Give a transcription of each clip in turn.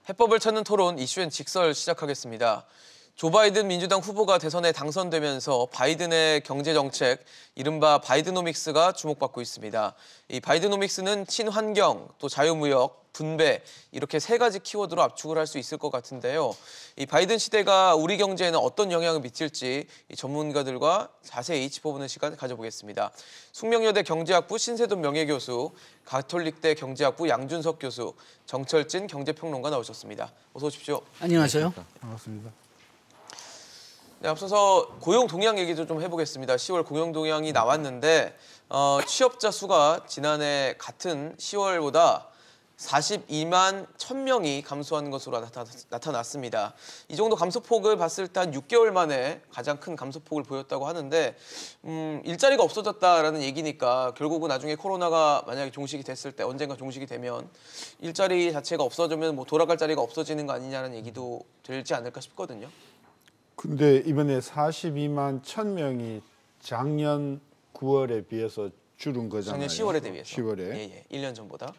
해법을 찾는 토론 이슈엔 직설 시작하겠습니다. 조 바이든 민주당 후보가 대선에 당선되면서 바이든의 경제정책, 이른바 바이드노믹스가 주목받고 있습니다. 이 바이드노믹스는 친환경, 또 자유무역, 분배 이렇게 세 가지 키워드로 압축을 할 수 있을 것 같은데요. 이 바이든 시대가 우리 경제에는 어떤 영향을 미칠지 이 전문가들과 자세히 짚어보는 시간 가져보겠습니다. 숙명여대 경제학부 신세돈 명예교수, 가톨릭대 경제학부 양준석 교수, 정철진 경제평론가 나오셨습니다. 어서 오십시오. 안녕하세요. 반갑습니다. 네, 앞서서 고용 동향 얘기도 좀 해보겠습니다. 10월 고용 동향이 나왔는데 취업자 수가 지난해 같은 10월보다 42만 1,000명이 감소한 것으로 나타났습니다. 이 정도 감소폭을 봤을 때 한 6개월 만에 가장 큰 감소폭을 보였다고 하는데 일자리가 없어졌다라는 얘기니까 결국은 나중에 코로나가 만약에 종식이 됐을 때 언젠가 종식이 되면 일자리 자체가 없어지면 뭐 돌아갈 자리가 없어지는 거 아니냐는 얘기도 들지 않을까 싶거든요. 근데 이번에 42만 1,000명이 작년 9월에 비해서 줄은 거잖아요. 작년 10월에 대비해서. 10월에. 예, 1년 전보다.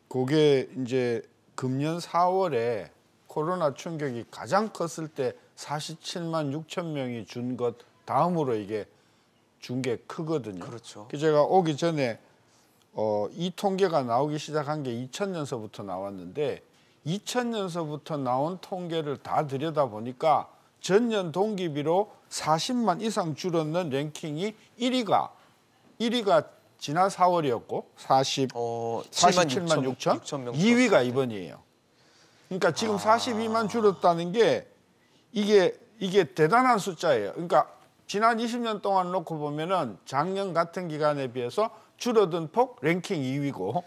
그게 이제 금년 4월에 코로나 충격이 가장 컸을 때 47만 6천 명이 준 것 다음으로 이게 준 게 크거든요. 그렇죠. 제가 오기 전에 이 통계가 나오기 시작한 게 2000년서부터 나왔는데 2000년서부터 나온 통계를 다 들여다 보니까 전년 동기비로 40만 이상 줄었는 랭킹이 1위가 지난 4월이었고 47만 6천 명 2위가 이번이에요. 그러니까 지금 42만 줄었다는 게 이게 대단한 숫자예요. 그러니까 지난 20년 동안 놓고 보면은 작년 같은 기간에 비해서 줄어든 폭 랭킹 2위고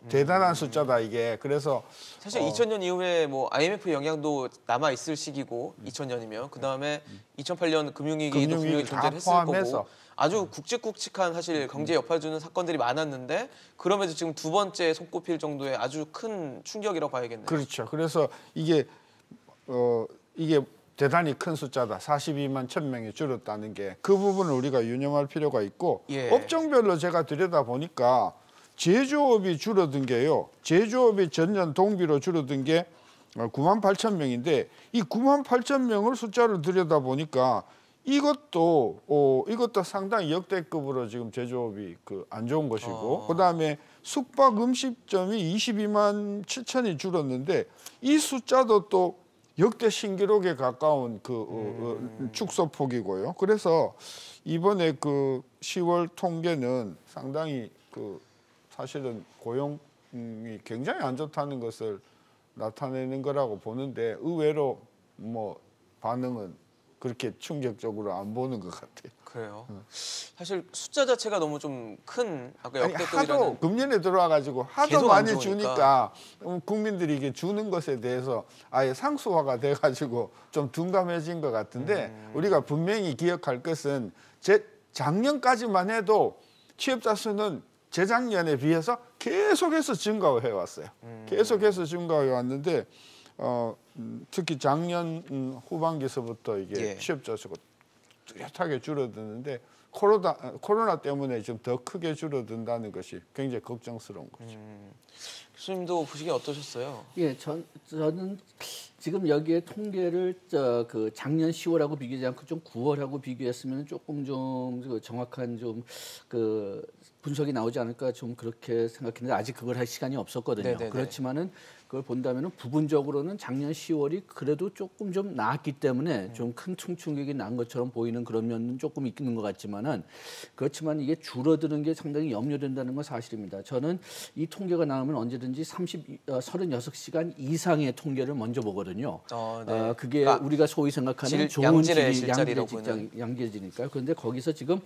대단한 숫자다 이게. 그래서 사실 2000년 이후에 뭐 IMF 영향도 남아 있을 시기고 2000년이면 그 다음에 2008년 금융위기도 분명히 존재했을 거고 아주 굵직굵직한 사실 경제 여파를 주는 사건들이 많았는데 그럼에도 지금 두 번째 손꼽힐 정도의 아주 큰 충격이라고 봐야겠네요. 그렇죠. 그래서 이게 대단히 큰 숫자다. 42만 1,000명이 줄었다는 게 그 부분을 우리가 유념할 필요가 있고 업종별로 제가 들여다 보니까 제조업이 줄어든 게요. 제조업이 전년 동비로 줄어든 게 9만 8천 명인데 이 9만 8천 명을 숫자를 들여다 보니까 이것도 상당히 역대급으로 지금 제조업이 안 좋은 것이고 그다음에 숙박 음식점이 22만 7천이 줄었는데 이 숫자도 또 역대 신기록에 가까운 축소폭이고요. 그래서 이번에 10월 통계는 상당히 사실은 고용이 굉장히 안 좋다는 것을 나타내는 거라고 보는데 의외로 뭐 반응은 그렇게 충격적으로 안 보는 것 같아요. 그래요. 사실 숫자 자체가 너무 좀 큰 아까 역대급이라는 하도 금년에 들어와가지고 하도 많이 주니까 국민들이 이게 주는 것에 대해서 아예 상수화가 돼가지고 좀 둔감해진 것 같은데 우리가 분명히 기억할 것은 작년까지만 해도 취업자 수는 재작년에 비해서 계속해서 증가해 왔어요. 계속해서 증가해 왔는데 특히 작년 후반기서부터 이게 취업자 수가 뚜렷하게 줄어드는데 코로나 때문에 좀 더 크게 줄어든다는 것이 굉장히 걱정스러운 거죠. 교수님도 보시기에 어떠셨어요? 예, 저는 지금 여기에 통계를 작년 10월하고 비교하지 않고 좀 9월하고 비교했으면 조금 좀 정확한 분석이 나오지 않을까 좀 그렇게 생각했는데 아직 그걸 할 시간이 없었거든요. 네네네. 그렇지만은 그걸 본다면은 부분적으로는 작년 10월이 그래도 조금 좀 나았기 때문에 좀 큰 충격이 난 것처럼 보이는 그런 면은 조금 있는 것 같지만은 그렇지만 이게 줄어드는 게 상당히 염려된다는 건 사실입니다. 저는 이 통계가 나오면 언제든지 36시간 이상의 통계를 먼저 보거든요. 그게 그러니까 우리가 소위 생각하는 좋은 양질의 양질이니까요. 그런데 거기서 지금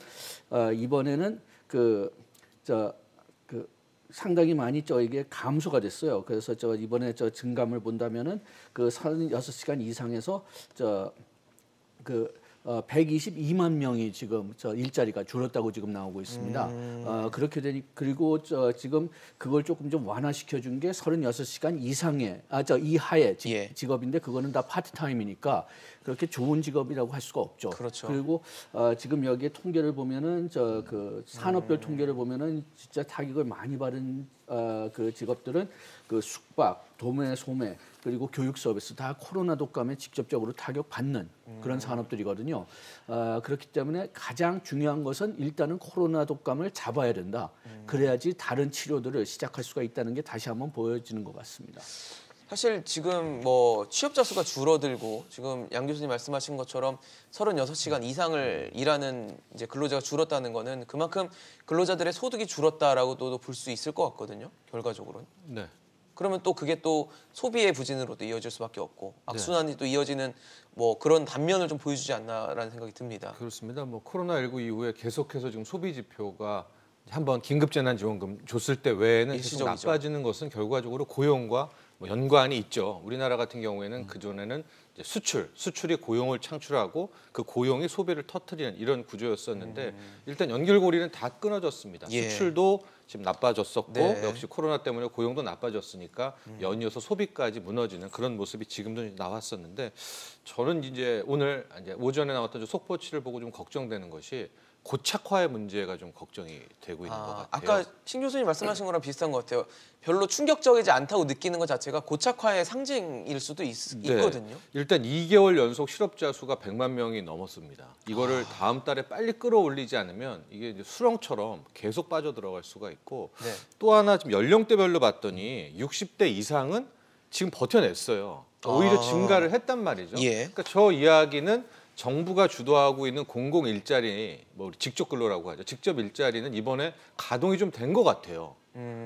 이번에는 상당히 많이 이게 감소가 됐어요. 그래서 이번에 증감을 본다면은 36시간 이상에서 122만 명이 지금 일자리가 줄었다고 지금 나오고 있습니다. 그렇게 되니 그리고 지금 그걸 조금 좀 완화시켜 준 게 36시간 이상의 이하의 직업인데 그거는 다 파트타임이니까 그렇게 좋은 직업이라고 할 수가 없죠. 그렇죠. 그리고 지금 여기에 통계를 보면은 그 산업별 통계를 보면은 진짜 타격을 많이 받은 그 직업들은 그 숙박, 도매, 소매 그리고 교육 서비스 다 코로나 독감에 직접적으로 타격받는 그런 산업들이거든요. 그렇기 때문에 가장 중요한 것은 일단은 코로나 독감을 잡아야 된다. 그래야지 다른 치료들을 시작할 수가 있다는 게 다시 한번 보여지는 것 같습니다. 사실 지금 뭐 취업자 수가 줄어들고 지금 양 교수님 말씀하신 것처럼 36시간 이상을 일하는 이제 근로자가 줄었다는 거는 그만큼 근로자들의 소득이 줄었다라고도 볼 수 있을 것 같거든요. 결과적으로는. 네. 그러면 또 그게 또 소비의 부진으로도 이어질 수밖에 없고 악순환이 또 이어지는 뭐 그런 단면을 좀 보여주지 않나라는 생각이 듭니다. 그렇습니다. 뭐 코로나19 이후에 계속해서 지금 소비 지표가 한번 긴급재난지원금 줬을 때 외에는 계속 일시적이죠. 나빠지는 것은 결과적으로 고용과 뭐 연관이 있죠. 우리나라 같은 경우에는 그전에는 이제 수출이 고용을 창출하고 그 고용이 소비를 터뜨리는 이런 구조였었는데 일단 연결고리는 다 끊어졌습니다. 예. 수출도 지금 나빠졌었고 네. 역시 코로나 때문에 고용도 나빠졌으니까 연이어서 소비까지 무너지는 그런 모습이 지금도 나왔었는데 저는 이제 오늘 이제 오전에 나왔던 속보치를 보고 좀 걱정되는 것이 고착화의 문제가 좀 걱정이 되고 있는 것 같아요. 아까 신 교수님 말씀하신 거랑 비슷한 것 같아요. 별로 충격적이지 않다고 느끼는 것 자체가 고착화의 상징일 수도 있거든요. 일단 2개월 연속 실업자 수가 100만 명이 넘었습니다. 이거를 다음 달에 빨리 끌어올리지 않으면 이게 이제 수렁처럼 계속 빠져들어갈 수가 있고 네. 또 하나 지금 연령대별로 봤더니 60대 이상은 지금 버텨냈어요. 오히려 증가를 했단 말이죠. 예. 그러니까 저 이야기는 정부가 주도하고 있는 공공 일자리, 뭐 우리 직접 근로라고 하죠. 직접 일자리는 이번에 가동이 좀 된 것 같아요.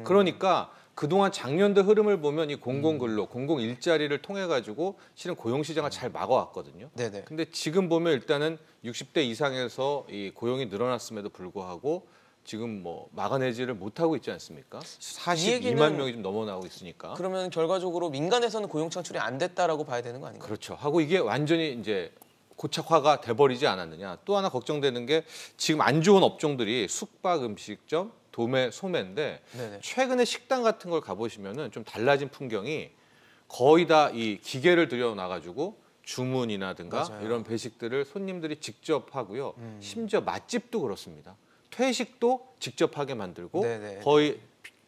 그러니까 그동안 작년도 흐름을 보면 이 공공 근로, 공공 일자리를 통해 가지고 실은 고용 시장을 잘 막아왔거든요. 네네. 근데 지금 보면 일단은 60대 이상에서 이 고용이 늘어났음에도 불구하고 지금 뭐 막아내지를 못하고 있지 않습니까? 42만 명이 좀 넘어나고 있으니까. 그러면 결과적으로 민간에서는 고용 창출이 안 됐다라고 봐야 되는 거 아닌가요? 그렇죠. 하고 이게 완전히 이제 고착화가 돼버리지 않았느냐. 또 하나 걱정되는 게 지금 안 좋은 업종들이 숙박, 음식점, 도매, 소매인데 네네. 최근에 식당 같은 걸 가보시면은 좀 달라진 풍경이 거의 다 이 기계를 들여놔가지고 주문이라든가 맞아요. 이런 배식들을 손님들이 직접 하고요. 심지어 맛집도 그렇습니다. 퇴식도 직접 하게 만들고 네네. 거의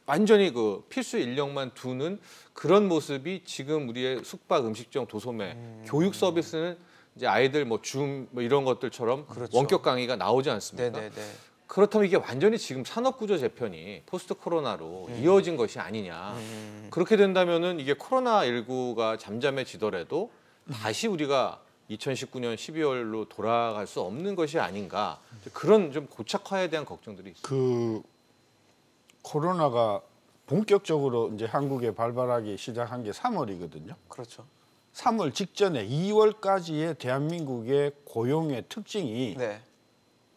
완전히 그 필수 인력만 두는 그런 모습이 지금 우리의 숙박, 음식점, 도소매, 교육 서비스는 이제 아이들 뭐 줌 뭐 이런 것들처럼 그렇죠. 원격 강의가 나오지 않습니까? 네네네. 그렇다면 이게 완전히 지금 산업구조 재편이 포스트 코로나로 이어진 것이 아니냐. 그렇게 된다면은 이게 코로나19가 잠잠해지더라도 다시 우리가 2019년 12월로 돌아갈 수 없는 것이 아닌가. 그런 좀 고착화에 대한 걱정들이 있습니다. 그 코로나가 본격적으로 이제 한국에 발발하기 시작한 게 3월이거든요. 그렇죠. 3월 직전에 2월까지의 대한민국의 고용의 특징이 네.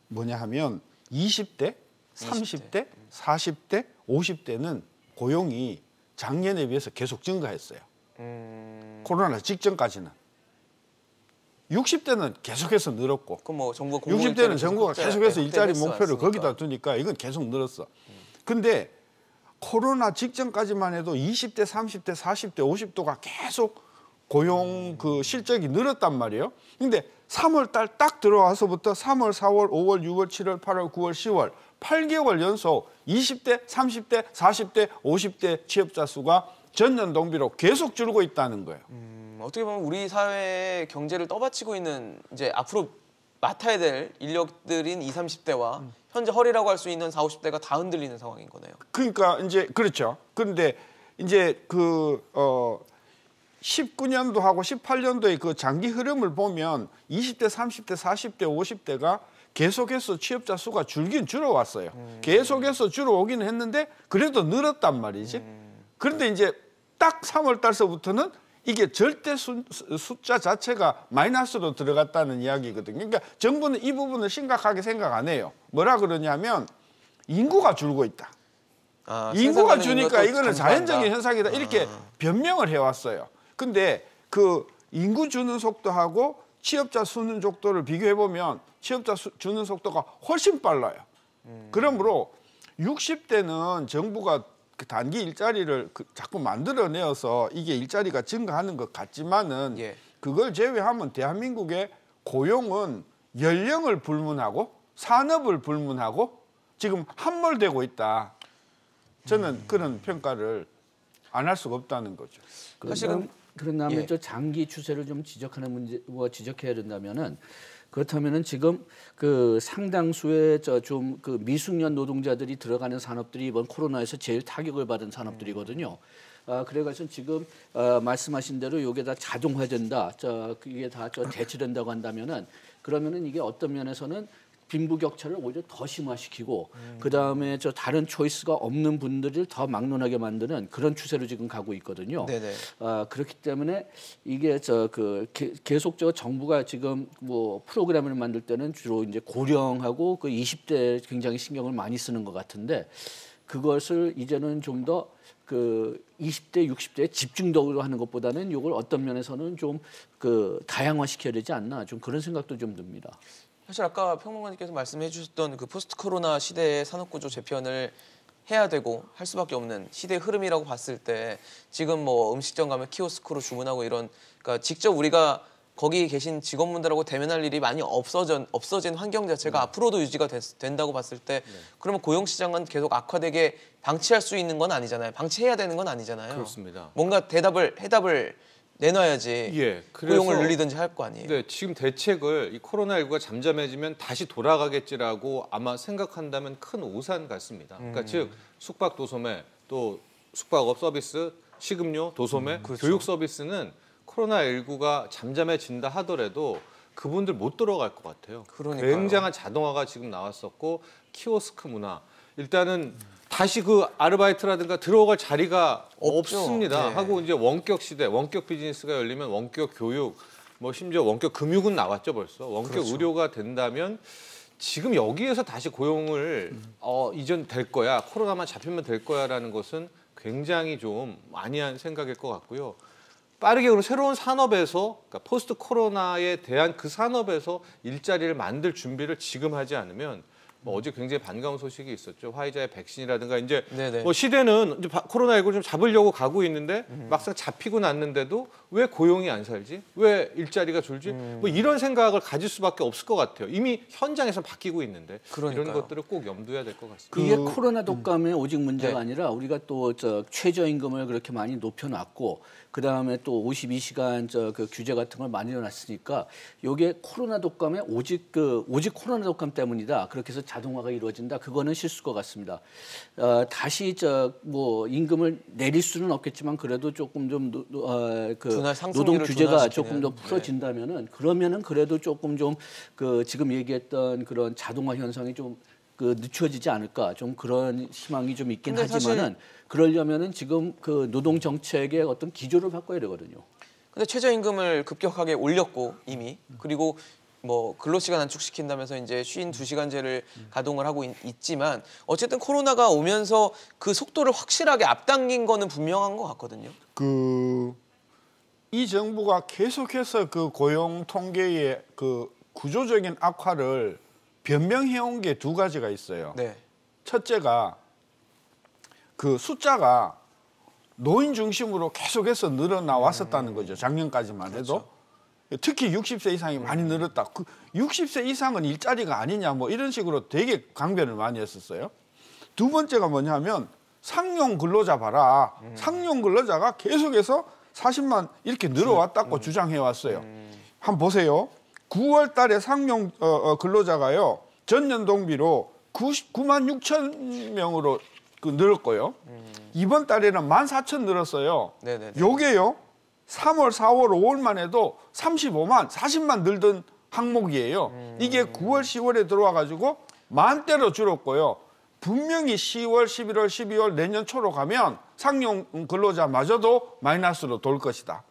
뭐냐 하면 20대, 30대, 40대, 50대는 고용이 작년에 비해서 계속 증가했어요. 코로나 직전까지는. 60대는 계속해서 늘었고 그럼 뭐 정부 60대는 정부가 계속해서 일자리 목표를 했으니까. 거기다 두니까 이건 계속 늘었어. 근데 코로나 직전까지만 해도 20대, 30대, 40대, 50대가 계속 고용 그 실적이 늘었단 말이에요. 근데 3월 달 딱 들어와서부터 3월, 4월, 5월, 6월, 7월, 8월, 9월, 10월 8개월 연속 20대, 30대, 40대, 50대 취업자 수가 전년 동비로 계속 줄고 있다는 거예요. 어떻게 보면 우리 사회의 경제를 떠받치고 있는 이제 앞으로 맡아야 될 인력들인 20, 30대와 현재 허리라고 할 수 있는 40, 50대가 다 흔들리는 상황인 거네요. 그러니까 이제 그렇죠. 그런데 이제 19년도하고 18년도의 그 장기 흐름을 보면 20대, 30대, 40대, 50대가 계속해서 취업자 수가 줄긴 줄어왔어요. 계속해서 줄어오긴 했는데 그래도 늘었단 말이지. 그런데 이제 딱 3월 달서부터는 이게 절대 숫자 자체가 마이너스로 들어갔다는 이야기거든요. 그러니까 정부는 이 부분을 심각하게 생각 안 해요. 뭐라 그러냐면 인구가 줄고 있다. 인구가 주니까 이거는 자연적인 현상이다. 이렇게 변명을 해왔어요. 근데 그 인구 주는 속도하고 취업자 수는 속도를 비교해 보면 취업자 주는 속도가 훨씬 빨라요. 그러므로 60대는 정부가 그 단기 일자리를 자꾸 만들어내어서 이게 일자리가 증가하는 것 같지만은 예. 그걸 제외하면 대한민국의 고용은 연령을 불문하고 산업을 불문하고 지금 함몰되고 있다. 저는 그런 평가를 안 할 수가 없다는 거죠. 사실은 그런 다음에 예. 저 장기 추세를 좀 지적하는 문제, 지적해야 된다면은 그렇다면은 지금 그 상당수의 저 좀 그 미숙련 노동자들이 들어가는 산업들이 이번 코로나에서 제일 타격을 받은 산업들이거든요. 그래가지고 지금 말씀하신 대로 이게 다 자동화된다, 이게 다 대체된다고 한다면은 그러면은 이게 어떤 면에서는 빈부격차를 오히려 더 심화시키고 그 다음에 저 다른 초이스가 없는 분들을 더 막론하게 만드는 그런 추세로 지금 가고 있거든요. 네네. 그렇기 때문에 이게 계속 정부가 지금 뭐 프로그램을 만들 때는 주로 이제 고령하고 그 20대 굉장히 신경을 많이 쓰는 것 같은데 그것을 이제는 좀 더 그 20대, 60대에 집중적으로 하는 것보다는 이걸 어떤 면에서는 좀 그 다양화시켜야 되지 않나 좀 그런 생각도 좀 듭니다. 사실 아까 평론가님께서 말씀해 주셨던 그 포스트 코로나 시대의 산업구조 재편을 해야 되고 할 수밖에 없는 시대의 흐름이라고 봤을 때 지금 뭐 음식점 가면 키오스크로 주문하고 이런 그러니까 직접 우리가 거기 계신 직원분들하고 대면할 일이 많이 없어진 환경 자체가 앞으로도 유지가 된다고 봤을 때 그러면 고용시장은 계속 악화되게 방치할 수 있는 건 아니잖아요. 방치해야 되는 건 아니잖아요. 그렇습니다. 뭔가 해답을 내놔야지 예, 그래서 고용을 늘리든지 할 거 아니에요. 네, 지금 대책을 이 코로나19가 잠잠해지면 다시 돌아가겠지라고 아마 생각한다면 큰 오산 같습니다. 그러니까 즉 숙박 도소매 또 숙박업 서비스, 식음료, 도소매, 그렇죠. 교육 서비스는 코로나19가 잠잠해진다 하더라도 그분들 못 들어갈 것 같아요. 그러니까요. 굉장한 자동화가 지금 나왔었고 키오스크 문화 일단은 다시 그 아르바이트라든가 들어갈 자리가 없죠. 없습니다. 네. 하고 이제 원격 시대, 원격 비즈니스가 열리면 원격 교육, 뭐 심지어 원격 금융은 나왔죠 벌써. 원격 그렇죠. 의료가 된다면 지금 여기에서 다시 고용을 이전 될 거야, 코로나만 잡히면 될 거야라는 것은 굉장히 좀 많이 한 생각일 것 같고요. 빠르게 그럼 새로운 산업에서 그러니까 포스트 코로나에 대한 그 산업에서 일자리를 만들 준비를 지금 하지 않으면 뭐 어제 굉장히 반가운 소식이 있었죠. 화이자의 백신이라든가 이제 네네. 뭐 시대는 이제 코로나19를 좀 잡으려고 가고 있는데 막상 잡히고 났는데도 왜 고용이 안 살지? 왜 일자리가 줄지? 뭐 이런 생각을 가질 수밖에 없을 것 같아요. 이미 현장에서 바뀌고 있는데 그러니까요. 이런 것들을 꼭 염두해야 될 것 같습니다. 이게 코로나 독감의 오직 문제가 네. 아니라 우리가 또 최저임금을 그렇게 많이 높여놨고 그 다음에 또 52시간 그 규제 같은 걸 많이 해놨으니까 이게 코로나 독감의 오직 코로나 독감 때문이다. 그렇게 해서 자동화가 이루어진다. 그거는 실수일 것 같습니다. 다시 뭐 임금을 내릴 수는 없겠지만 그래도 조금 좀 노동 규제가 조금 더 풀어진다면은 그러면은 그래도 조금 좀 지금 얘기했던 그런 자동화 현상이 좀 늦춰지지 않을까 좀 그런 희망이 좀 있긴 하지만은 그러려면은 지금 그 노동 정책의 어떤 기조를 바꿔야 되거든요. 근데 최저임금을 급격하게 올렸고 이미 그리고 뭐 근로시간 단축시킨다면서 이제 52시간제를 가동을 하고 있지만 어쨌든 코로나가 오면서 그 속도를 확실하게 앞당긴 거는 분명한 것 같거든요. 이 정부가 계속해서 그 고용 통계의 그 구조적인 악화를 변명해온 게 두 가지가 있어요. 네. 첫째가 그 숫자가 노인 중심으로 계속해서 늘어나왔었다는 거죠. 작년까지만 해도. 그렇죠. 특히 60세 이상이 많이 늘었다. 60세 이상은 일자리가 아니냐 뭐 이런 식으로 되게 강변을 많이 했었어요. 두 번째가 뭐냐면 상용 근로자 봐라. 상용 근로자가 계속해서 40만 이렇게 늘어왔다고 주장해왔어요. 한번 보세요. 9월 달에 상용 근로자가요. 전년 동비로 9만 6천 명으로 늘었고요. 이번 달에는 14,000 늘었어요. 네네. 요게요. 3월, 4월, 5월만 해도 35만, 40만 늘던 항목이에요. 이게 9월, 10월에 들어와 가지고 만대로 줄었고요. 분명히 10월, 11월, 12월 내년 초로 가면 상용 근로자마저도 마이너스로 돌 것이다.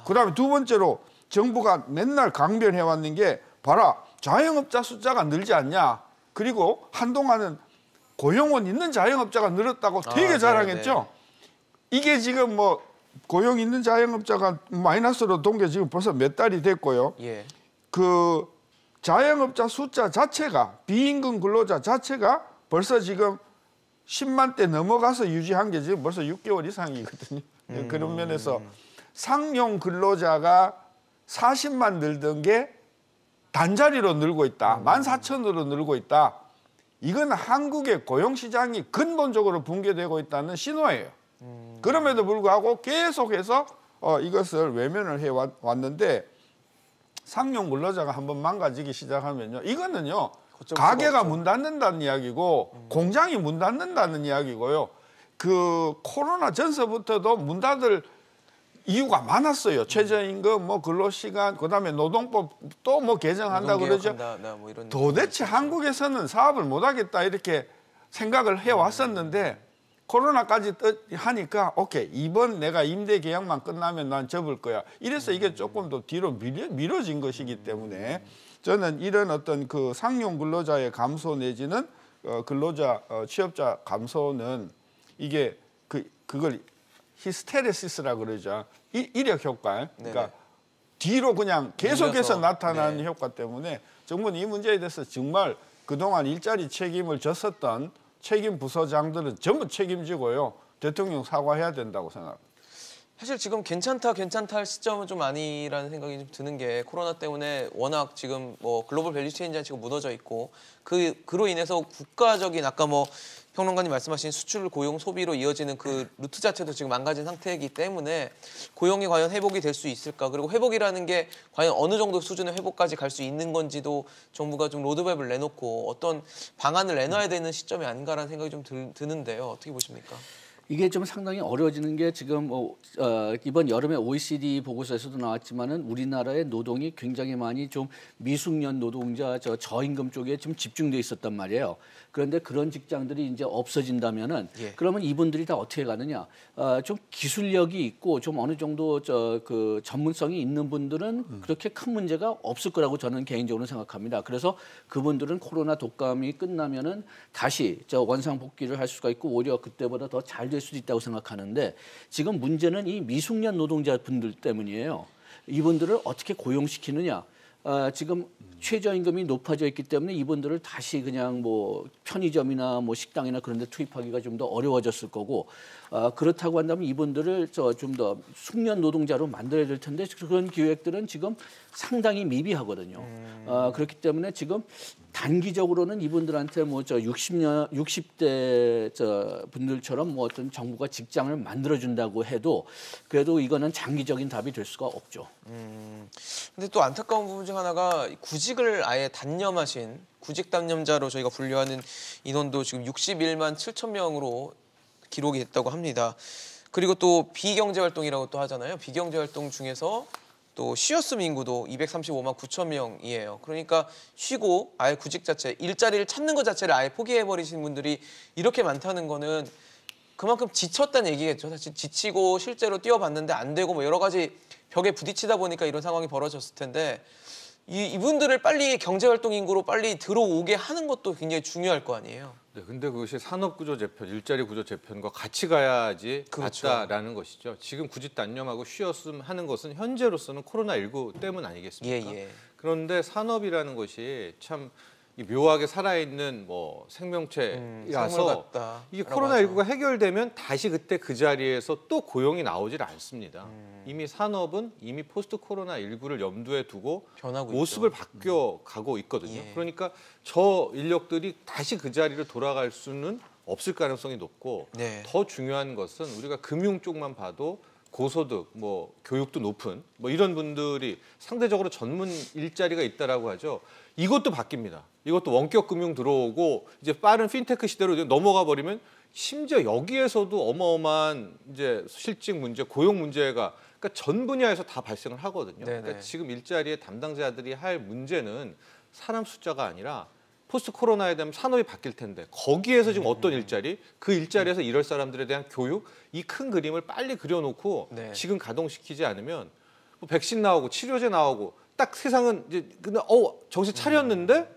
그다음에 두 번째로 정부가 맨날 강변해왔는 게 봐라 자영업자 숫자가 늘지 않냐. 그리고 한동안은 고용은 있는 자영업자가 늘었다고 되게 자랑했죠. 네네. 이게 지금 뭐 고용 있는 자영업자가 마이너스로 돈 게 지금 벌써 몇 달이 됐고요. 예. 그 자영업자 숫자 자체가 비임금 근로자 자체가 벌써 지금 10만 대 넘어가서 유지한 게 지금 벌써 6개월 이상이거든요. 그런 면에서 상용 근로자가 40만 늘던 게 단자리로 늘고 있다. 14,000으로 늘고 있다. 이건 한국의 고용시장이 근본적으로 붕괴되고 있다는 신호예요. 그럼에도 불구하고 계속해서 이것을 외면을 해왔는데 상용 근로자가 한번 망가지기 시작하면요. 이거는요. 가게가 문 닫는다는 이야기고 공장이 문 닫는다는 이야기고요. 그 코로나 전서부터도 문 닫을 이유가 많았어요. 최저임금, 뭐 근로시간, 그다음에 노동법 또 뭐 개정한다 그러죠. 뭐 이런 도대체 한국에서는 사업을 못하겠다 이렇게 생각을 해왔었는데 코로나까지 하니까 오케이 이번 내가 임대 계약만 끝나면 난 접을 거야. 이래서 이게 조금 더 뒤로 미뤄진 것이기 때문에 저는 이런 어떤 그 상용 근로자의 감소 내지는 근로자 취업자 감소는 이게 그걸 히스테레시스라 그러죠. 이력 효과. 그러니까 네네. 뒤로 그냥 계속해서 밀려서, 나타나는 네. 효과 때문에 정부는 이 문제에 대해서 정말 그동안 일자리 책임을 졌었던 책임 부서장들은 전부 책임지고요. 대통령 사과해야 된다고 생각합니다. 사실 지금 괜찮다 할 시점은 좀 아니라는 생각이 좀 드는 게 코로나 때문에 워낙 지금 뭐 글로벌 밸류체인 자체가 무너져 있고 그로 인해서 국가적인 아까 뭐 평론가님 말씀하신 수출, 고용, 소비로 이어지는 그 루트 자체도 지금 망가진 상태이기 때문에 고용이 과연 회복이 될 수 있을까? 그리고 회복이라는 게 과연 어느 정도 수준의 회복까지 갈 수 있는 건지도 정부가 좀 로드맵을 내놓고 어떤 방안을 내놔야 되는 시점이 아닌가라는 생각이 좀 드는데요. 어떻게 보십니까? 이게 좀 상당히 어려워지는 게 지금 이번 여름에 OECD 보고서에서도 나왔지만은 우리나라의 노동이 굉장히 많이 좀 미숙련 노동자 저임금 쪽에 좀 집중돼 있었단 말이에요. 그런데 그런 직장들이 이제 없어진다면은 그러면 이분들이 다 어떻게 가느냐? 좀 기술력이 있고 좀 어느 정도 그 전문성이 있는 분들은 그렇게 큰 문제가 없을 거라고 저는 개인적으로 생각합니다. 그래서 그분들은 코로나 독감이 끝나면은 다시 원상 복귀를 할 수가 있고 오히려 그때보다 더 잘 될 수도 있다고 생각하는데 지금 문제는 이 미숙련 노동자분들 때문이에요. 이분들을 어떻게 고용시키느냐? 지금 최저임금이 높아져 있기 때문에 이분들을 다시 그냥 뭐 편의점이나 뭐 식당이나 그런 데 투입하기가 좀 더 어려워졌을 거고 그렇다고 한다면 이분들을 좀 더 숙련 노동자로 만들어야 될 텐데 그런 기획들은 지금 상당히 미비하거든요. 그렇기 때문에 지금 단기적으로는 이분들한테 뭐 60대 분들처럼 뭐 어떤 정부가 직장을 만들어준다고 해도 그래도 이거는 장기적인 답이 될 수가 없죠. 근데 또 안타까운 부분 중 하나가 구직을 아예 단념하신 구직 단념자로 저희가 분류하는 인원도 지금 61만 7천 명으로 기록이 됐다고 합니다. 그리고 또 비경제활동이라고 또 하잖아요. 비경제활동 중에서 또 쉬었음 인구도 235만 9천 명이에요. 그러니까 쉬고 아예 구직 자체, 일자리를 찾는 것 자체를 아예 포기해버리신 분들이 이렇게 많다는 거는 그만큼 지쳤다는 얘기겠죠. 사실 지치고 실제로 뛰어봤는데 안 되고 뭐 여러 가지 벽에 부딪히다 보니까 이런 상황이 벌어졌을 텐데 이분들을 빨리 경제활동 인구로 빨리 들어오게 하는 것도 굉장히 중요할 거 아니에요. 네, 근데 그것이 산업구조 재편, 일자리 구조 재편과 같이 가야지 그렇죠. 맞다라는 것이죠. 지금 구직 단념하고 쉬었음 하는 것은 현재로서는 코로나19 때문 아니겠습니까? 예. 그런데 산업이라는 것이 참 묘하게 살아있는 뭐 생명체라서 이게 코로나19가 해결되면 다시 그때 그 자리에서 또 고용이 나오질 않습니다. 이미 산업은 이미 포스트 코로나19를 염두에 두고 모습을 바뀌어가고 있거든요. 그러니까 저 인력들이 다시 그 자리로 돌아갈 수는 없을 가능성이 높고 더 중요한 것은 우리가 금융 쪽만 봐도 고소득, 뭐 교육도 높은 뭐 이런 분들이 상대적으로 전문 일자리가 있다라고 하죠. 이것도 바뀝니다. 이것도 원격 금융 들어오고 이제 빠른 핀테크 시대로 넘어가 버리면 심지어 여기에서도 어마어마한 이제 실직 문제, 고용 문제가 그러니까 전 분야에서 다 발생을 하거든요. 그러니까 지금 일자리의 담당자들이 할 문제는 사람 숫자가 아니라 포스트 코로나에 대한 산업이 바뀔 텐데 거기에서 지금 어떤 일자리, 그 일자리에서 일할 사람들에 대한 교육, 이 큰 그림을 빨리 그려놓고 지금 가동시키지 않으면 뭐 백신 나오고 치료제 나오고 딱 세상은 이제 근데 정신 차렸는데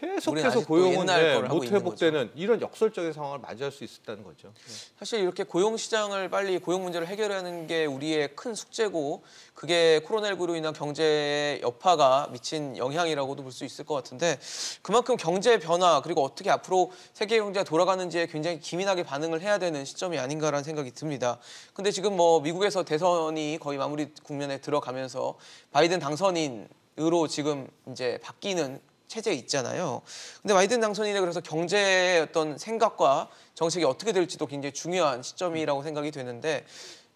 우리는 계속해서 아직도 고용은 옛날 걸 하고 못 있는 회복되는 이런 역설적인 상황을 맞이할 수 있었다는 거죠. 사실 이렇게 고용 시장을 빨리 고용 문제를 해결하는 게 우리의 큰 숙제고 그게 코로나19로 인한 경제의 여파가 미친 영향이라고도 볼 수 있을 것 같은데 그만큼 경제 변화 그리고 어떻게 앞으로 세계 경제가 돌아가는지에 굉장히 기민하게 반응을 해야 되는 시점이 아닌가라는 생각이 듭니다. 근데 지금 뭐 미국에서 대선이 거의 마무리 국면에 들어가면서 바이든 당선인으로 지금 이제 바뀌는 체제에 있잖아요. 근데 바이든 당선인에 그래서 경제의 어떤 생각과 정책이 어떻게 될지도 굉장히 중요한 시점이라고 생각이 되는데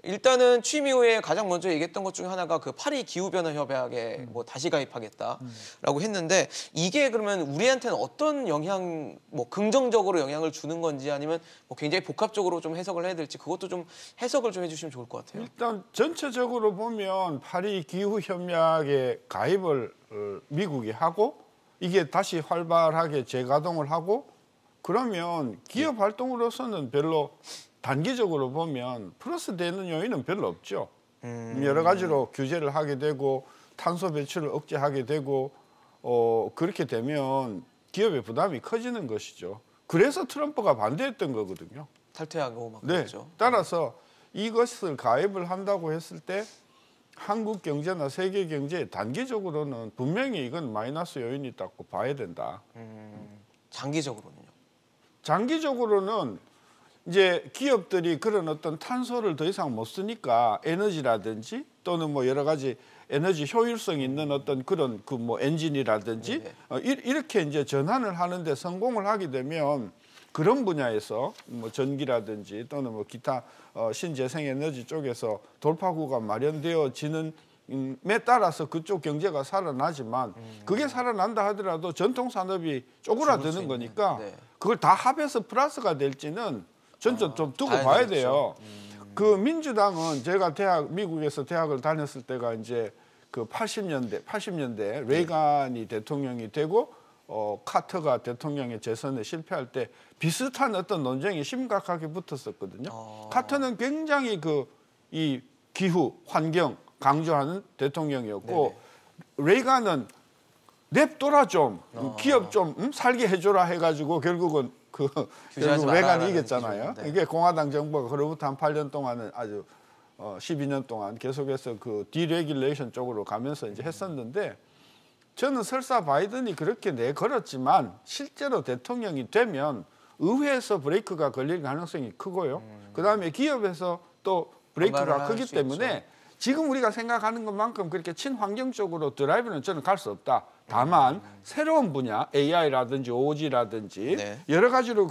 일단은 취임 이후에 가장 먼저 얘기했던 것 중에 하나가 그 파리 기후변화 협약에 뭐 다시 가입하겠다라고 했는데 이게 그러면 우리한테는 어떤 영향, 뭐 긍정적으로 영향을 주는 건지 아니면 뭐 굉장히 복합적으로 좀 해석을 해야 될지 그것도 좀 해석을 좀 해주시면 좋을 것 같아요. 일단 전체적으로 보면 파리 기후 협약에 가입을 미국이 하고 이게 다시 활발하게 재가동을 하고 그러면 기업 활동으로서는 별로 단기적으로 보면 플러스 되는 요인은 별로 없죠. 여러 가지로 규제를 하게 되고 탄소 배출을 억제하게 되고 그렇게 되면 기업의 부담이 커지는 것이죠. 그래서 트럼프가 반대했던 거거든요. 탈퇴하고 막 네. 그랬죠. 따라서 이것을 가입을 한다고 했을 때 한국 경제나 세계 경제에 단기적으로는 분명히 이건 마이너스 요인이 있다고 봐야 된다. 장기적으로는요? 장기적으로는 이제 기업들이 그런 어떤 탄소를 더 이상 못 쓰니까 에너지라든지 또는 뭐 여러 가지 에너지 효율성 있는 어떤 그런 그 뭐 엔진이라든지 이렇게 이제 전환을 하는데 성공을 하게 되면 그런 분야에서 뭐 전기라든지 또는 뭐 기타 신재생 에너지 쪽에서 돌파구가 마련되어지는 에 따라서 그쪽 경제가 살아나지만 그게 살아난다 하더라도 전통 산업이 쪼그라드는 거니까 네. 그걸 다 합해서 플러스가 될지는 전 좀 두고 봐야 돼요. 그 민주당은 제가 미국에서 대학을 다녔을 때가 이제 그 80년대 레이간이 대통령이 되고 카터가 대통령의 재선에 실패할 때 비슷한 어떤 논쟁이 심각하게 붙었었거든요. 카터는 굉장히 이 기후, 환경 강조하는 대통령이었고 레이간은 냅둬라 좀 기업 좀 살게 해줘라 해가지고 결국은 결국 레이간이 이겼잖아요. 네. 이게 공화당 정부가 그로부터 한 8년 동안은 아주 12년 동안 계속해서 그 디레귤레이션 쪽으로 가면서 이제 했었는데 저는 설사 바이든이 그렇게 내걸었지만 실제로 대통령이 되면 의회에서 브레이크가 걸릴 가능성이 크고요. 그다음에 기업에서 또 브레이크가 크기 때문에 지금 우리가 생각하는 것만큼 그렇게 친환경적으로 드라이브는 저는 갈 수 없다. 다만 새로운 분야 AI라든지 OG라든지 네. 여러 가지로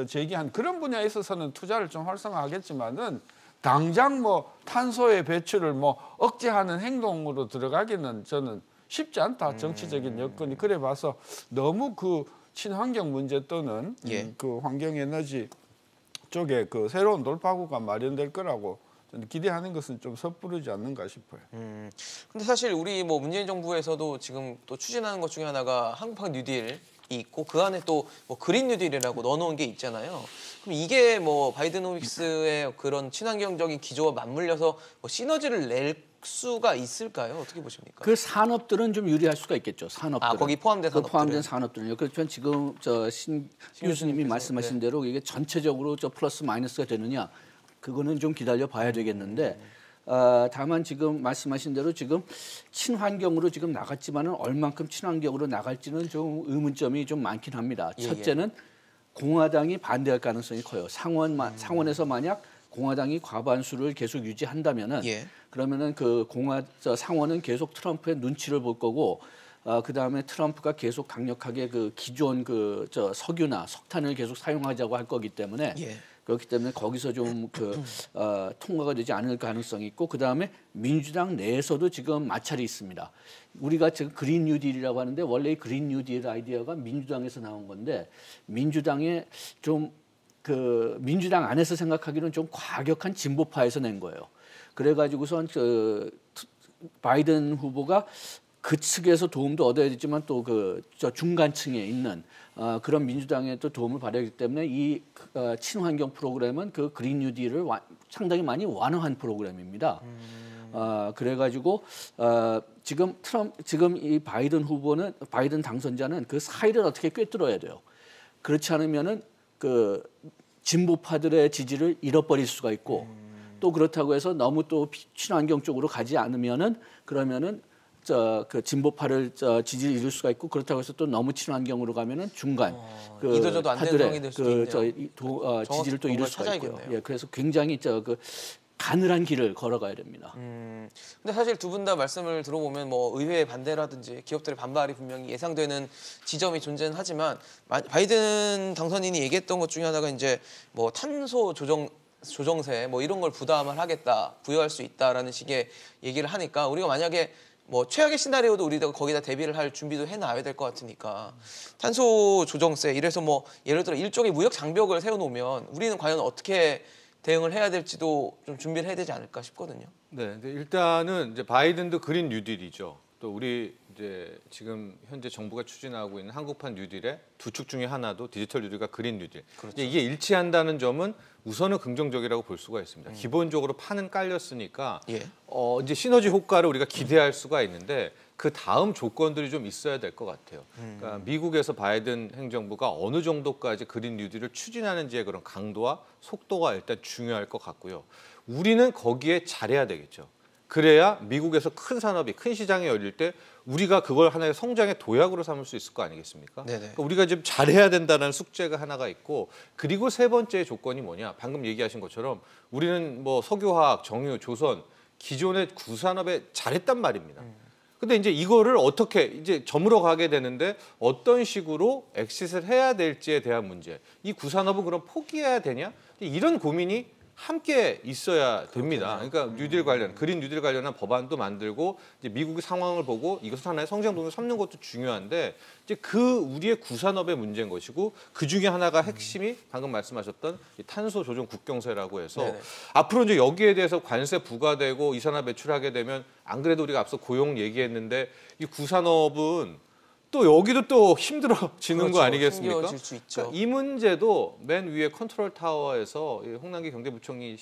제기한 그런 분야에 있어서는 투자를 좀 활성화하겠지만은 당장 뭐 탄소의 배출을 뭐 억제하는 행동으로 들어가기는 저는 쉽지 않다. 정치적인 여건이 그래 봐서 너무 그 친환경 문제 또는 그 환경 에너지 쪽에 그 새로운 돌파구가 마련될 거라고 저는 기대하는 것은 좀 섣부르지 않는가 싶어요. 근데 사실 우리 뭐 문재인 정부에서도 지금 또 추진하는 것 중에 하나가 한국판 뉴딜이 있고 그 안에 또 뭐 그린 뉴딜이라고 넣어놓은 게 있잖아요. 그럼 이게 뭐 바이드노믹스의 그런 친환경적인 기조와 맞물려서 뭐 시너지를 낼 수가 있을까요? 어떻게 보십니까? 그 산업들은 좀 유리할 수가 있겠죠. 산업들은. 거기 포함된 산업들은. 포함된 산업들은요. 그렇지만 지금 신 교수님이 말씀하신 대로 이게 전체적으로 플러스 마이너스가 되느냐 그거는 좀 기다려 봐야 되겠는데 다만 지금 말씀하신 대로 지금 친환경으로 지금 나갔지만은 얼만큼 친환경으로 나갈지는 좀 의문점이 좀 많긴 합니다. 첫째는 공화당이 반대할 가능성이 커요. 상원에서 만약 공화당이 과반수를 계속 유지한다면은 그러면은 그 상원은 계속 트럼프의 눈치를 볼 거고 그다음에 트럼프가 계속 강력하게 그 기존 석유나 석탄을 계속 사용하자고 할 거기 때문에 그렇기 때문에 거기서 좀 통과가 되지 않을 가능성이 있고 그다음에 민주당 내에서도 지금 마찰이 있습니다. 우리가 지금 그린 뉴딜이라고 하는데 원래 이 그린 뉴딜 아이디어가 민주당에서 나온 건데 민주당의 좀 민주당 안에서 생각하기로는 좀 과격한 진보파에서 낸 거예요. 그래가지고선 바이든 후보가 그 측에서 도움도 얻어야 되지만 또 저 중간층에 있는 그런 민주당의 또 도움을 받아야 하기 때문에 이 친환경 프로그램은 그 그린 뉴딜을 상당히 많이 완화한 프로그램입니다. 그래가지고 지금 이 바이든 당선자는 그 사이를 어떻게 꿰뚫어야 돼요. 그렇지 않으면은 그 진보파들의 지지를 잃어버릴 수가 있고 또 그렇다고 해서 너무 또 친환경 쪽으로 가지 않으면은 그러면은 그 진보파를 지지를 잃을 수가 있고 그렇다고 해서 또 너무 친환경으로 가면은 중간 그 이도저도 안 되는 상황이 될 수도 있네요. 지지를 또 잃을 수가 있고요. 찾아야겠네요. 예, 그래서 굉장히 그 가늘한 길을 걸어가야 됩니다. 근데 사실 두 분 다 말씀을 들어보면 뭐 의회의 반대라든지 기업들의 반발이 분명히 예상되는 지점이 존재는 하지만 바이든 당선인이 얘기했던 것 중에 하나가 이제 뭐 탄소 조정세 뭐 이런 걸 부담을 하겠다, 부여할 수 있다라는 식의 얘기를 하니까 우리가 만약에 뭐 최악의 시나리오도 우리가 거기다 대비를 할 준비도 해놔야 될 것 같으니까 탄소 조정세 이래서 뭐 예를 들어 일종의 무역 장벽을 세워놓으면 우리는 과연 어떻게 대응을 해야 될지도 좀 준비를 해야 되지 않을까 싶거든요. 네, 근데 일단은 이제 바이든도 그린 뉴딜이죠. 또 우리 이제 지금 현재 정부가 추진하고 있는 한국판 뉴딜의 두 축 중에 하나도 디지털 뉴딜과 그린 뉴딜. 그렇죠. 이게 일치한다는 점은 우선은 긍정적이라고 볼 수가 있습니다. 기본적으로 판은 깔렸으니까 예. 이제 시너지 효과를 우리가 기대할 수가 있는데 그 다음 조건들이 좀 있어야 될 것 같아요. 그러니까 미국에서 바이든 행정부가 어느 정도까지 그린 뉴딜을 추진하는지의 그런 강도와 속도가 일단 중요할 것 같고요. 우리는 거기에 잘해야 되겠죠. 그래야 미국에서 큰 산업이 큰 시장이 열릴 때 우리가 그걸 하나의 성장의 도약으로 삼을 수 있을 거 아니겠습니까? 네네. 그러니까 우리가 지금 잘해야 된다는 숙제가 하나가 있고 그리고 세 번째 조건이 뭐냐? 방금 얘기하신 것처럼 우리는 뭐 석유화학, 정유, 조선 기존의 구산업에 잘했단 말입니다. 근데 이제 이거를 어떻게 이제 저물어 가게 되는데 어떤 식으로 엑싯을 해야 될지에 대한 문제. 이 구산업은 그럼 포기해야 되냐? 이런 고민이 함께 있어야 됩니다. 그러니까 뉴딜 관련, 그린 뉴딜 관련한 법안도 만들고 이제 미국의 상황을 보고 이것을 하나의 성장 동력을 삼는 것도 중요한데 이제 그 우리의 구산업의 문제인 것이고 그 중에 하나가 핵심이 방금 말씀하셨던 이 탄소 조정 국경세라고 해서 네네. 앞으로 이제 여기에 대해서 관세 부과되고 이산화 매출하게 되면 안 그래도 우리가 앞서 고용 얘기했는데 이 구산업은 또 여기도 또 힘들어지는 그렇죠. 거 아니겠습니까? 힘겨워질 수 있죠. 그러니까 이 문제도 맨 위에 컨트롤 타워에서 홍남기 경제부총리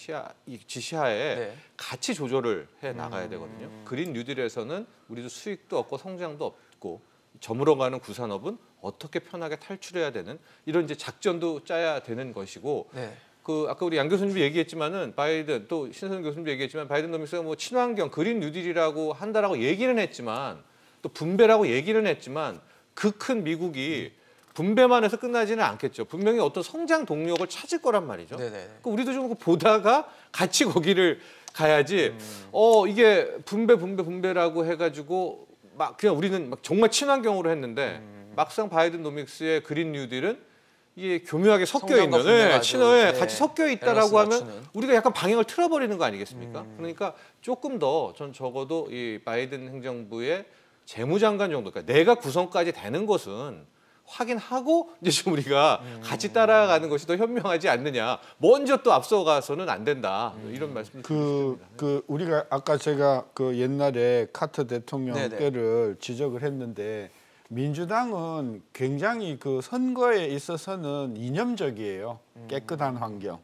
지시하에 네. 같이 조절을 해 나가야 되거든요. 그린 뉴딜에서는 우리도 수익도 없고 성장도 없고 저물어가는 구산업은 어떻게 편하게 탈출해야 되는 이런 이제 작전도 짜야 되는 것이고 네. 그 아까 우리 양 교수님도 얘기했지만은 바이든 또 신선 교수님도 얘기했지만 바이든 노믹스가 뭐 친환경 그린 뉴딜이라고 한다라고 얘기는 했지만 또 분배라고 얘기는 했지만 그 큰 미국이 분배만 해서 끝나지는 않겠죠. 분명히 어떤 성장 동력을 찾을 거란 말이죠. 네네. 그러니까 우리도 좀 보다가 같이 거기를 가야지. 이게 분배라고 해가지고 막 그냥 우리는 막 정말 친환경으로 했는데 막상 바이든 노믹스의 그린 뉴딜은 이게 교묘하게 섞여 있는, 친화에 같이 섞여 있다라고 하면 우리가 약간 방향을 틀어버리는 거 아니겠습니까? 그러니까 조금 더 전 적어도 이 바이든 행정부의 재무장관 정도, 그러니까 내가 구성까지 되는 것은 확인하고 이제 좀 우리가 같이 따라가는 것이 더 현명하지 않느냐. 먼저 또 앞서가서는 안 된다. 이런 말씀 드립니다. 우리가 아까 제가 그 옛날에 카터 대통령 네네. 때를 지적을 했는데 민주당은 굉장히 그 선거에 있어서는 이념적이에요. 깨끗한 환경,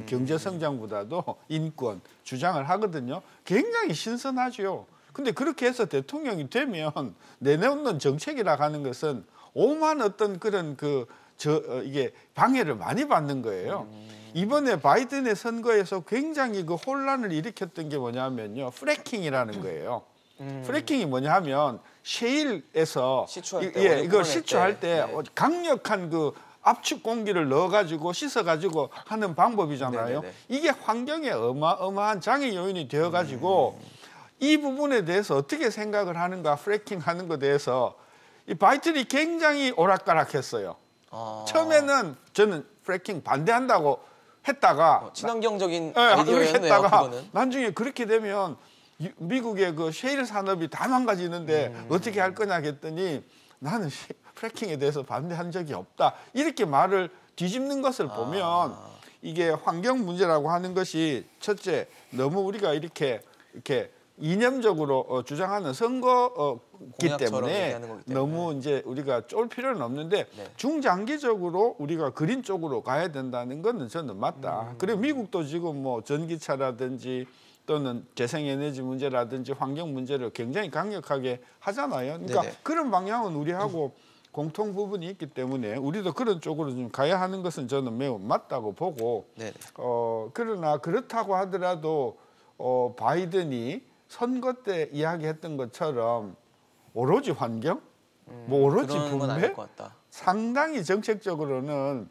경제 성장보다도 인권 주장을 하거든요. 굉장히 신선하죠. 근데 그렇게 해서 대통령이 되면 내놓는 정책이라 하는 것은 오만 어떤 그런 이게 방해를 많이 받는 거예요. 이번에 바이든의 선거에서 굉장히 그 혼란을 일으켰던 게 뭐냐면요, 프래킹이라는 거예요. 프래킹이 뭐냐 하면 셰일에서 이걸 시추할 때 강력한 그 압축 공기를 넣어가지고 씻어가지고 하는 방법이잖아요. 네네네. 이게 환경에 어마어마한 장애 요인이 되어가지고 이 부분에 대해서 어떻게 생각을 하는가, 프래킹 하는 것에 대해서 이 바이든이 굉장히 오락가락했어요. 처음에는 저는 프래킹 반대한다고 했다가 친환경적인 아이디어였네요. 했다가 그거는. 나중에 그렇게 되면 미국의 그 셰일 산업이 다 망가지는데 어떻게 할 거냐 했더니 나는 프래킹에 대해서 반대한 적이 없다. 이렇게 말을 뒤집는 것을 보면 이게 환경 문제라고 하는 것이 첫째 너무 우리가 이렇게 이념적으로 주장하는 선거기 때문에 너무 이제 우리가 쫄 필요는 없는데 중장기적으로 우리가 그린 쪽으로 가야 된다는 거는 저는 맞다. 그리고 미국도 지금 뭐 전기차라든지 또는 재생에너지 문제라든지 환경 문제를 굉장히 강력하게 하잖아요. 그러니까 네네. 그런 방향은 우리하고 공통 부분이 있기 때문에 우리도 그런 쪽으로 좀 가야 하는 것은 저는 매우 맞다고 보고 네네. 그러나 그렇다고 하더라도 바이든이 선거 때 이야기했던 것처럼 오로지 환경, 뭐 오로지 그런 건 분배, 아닐 것 같다. 상당히 정책적으로는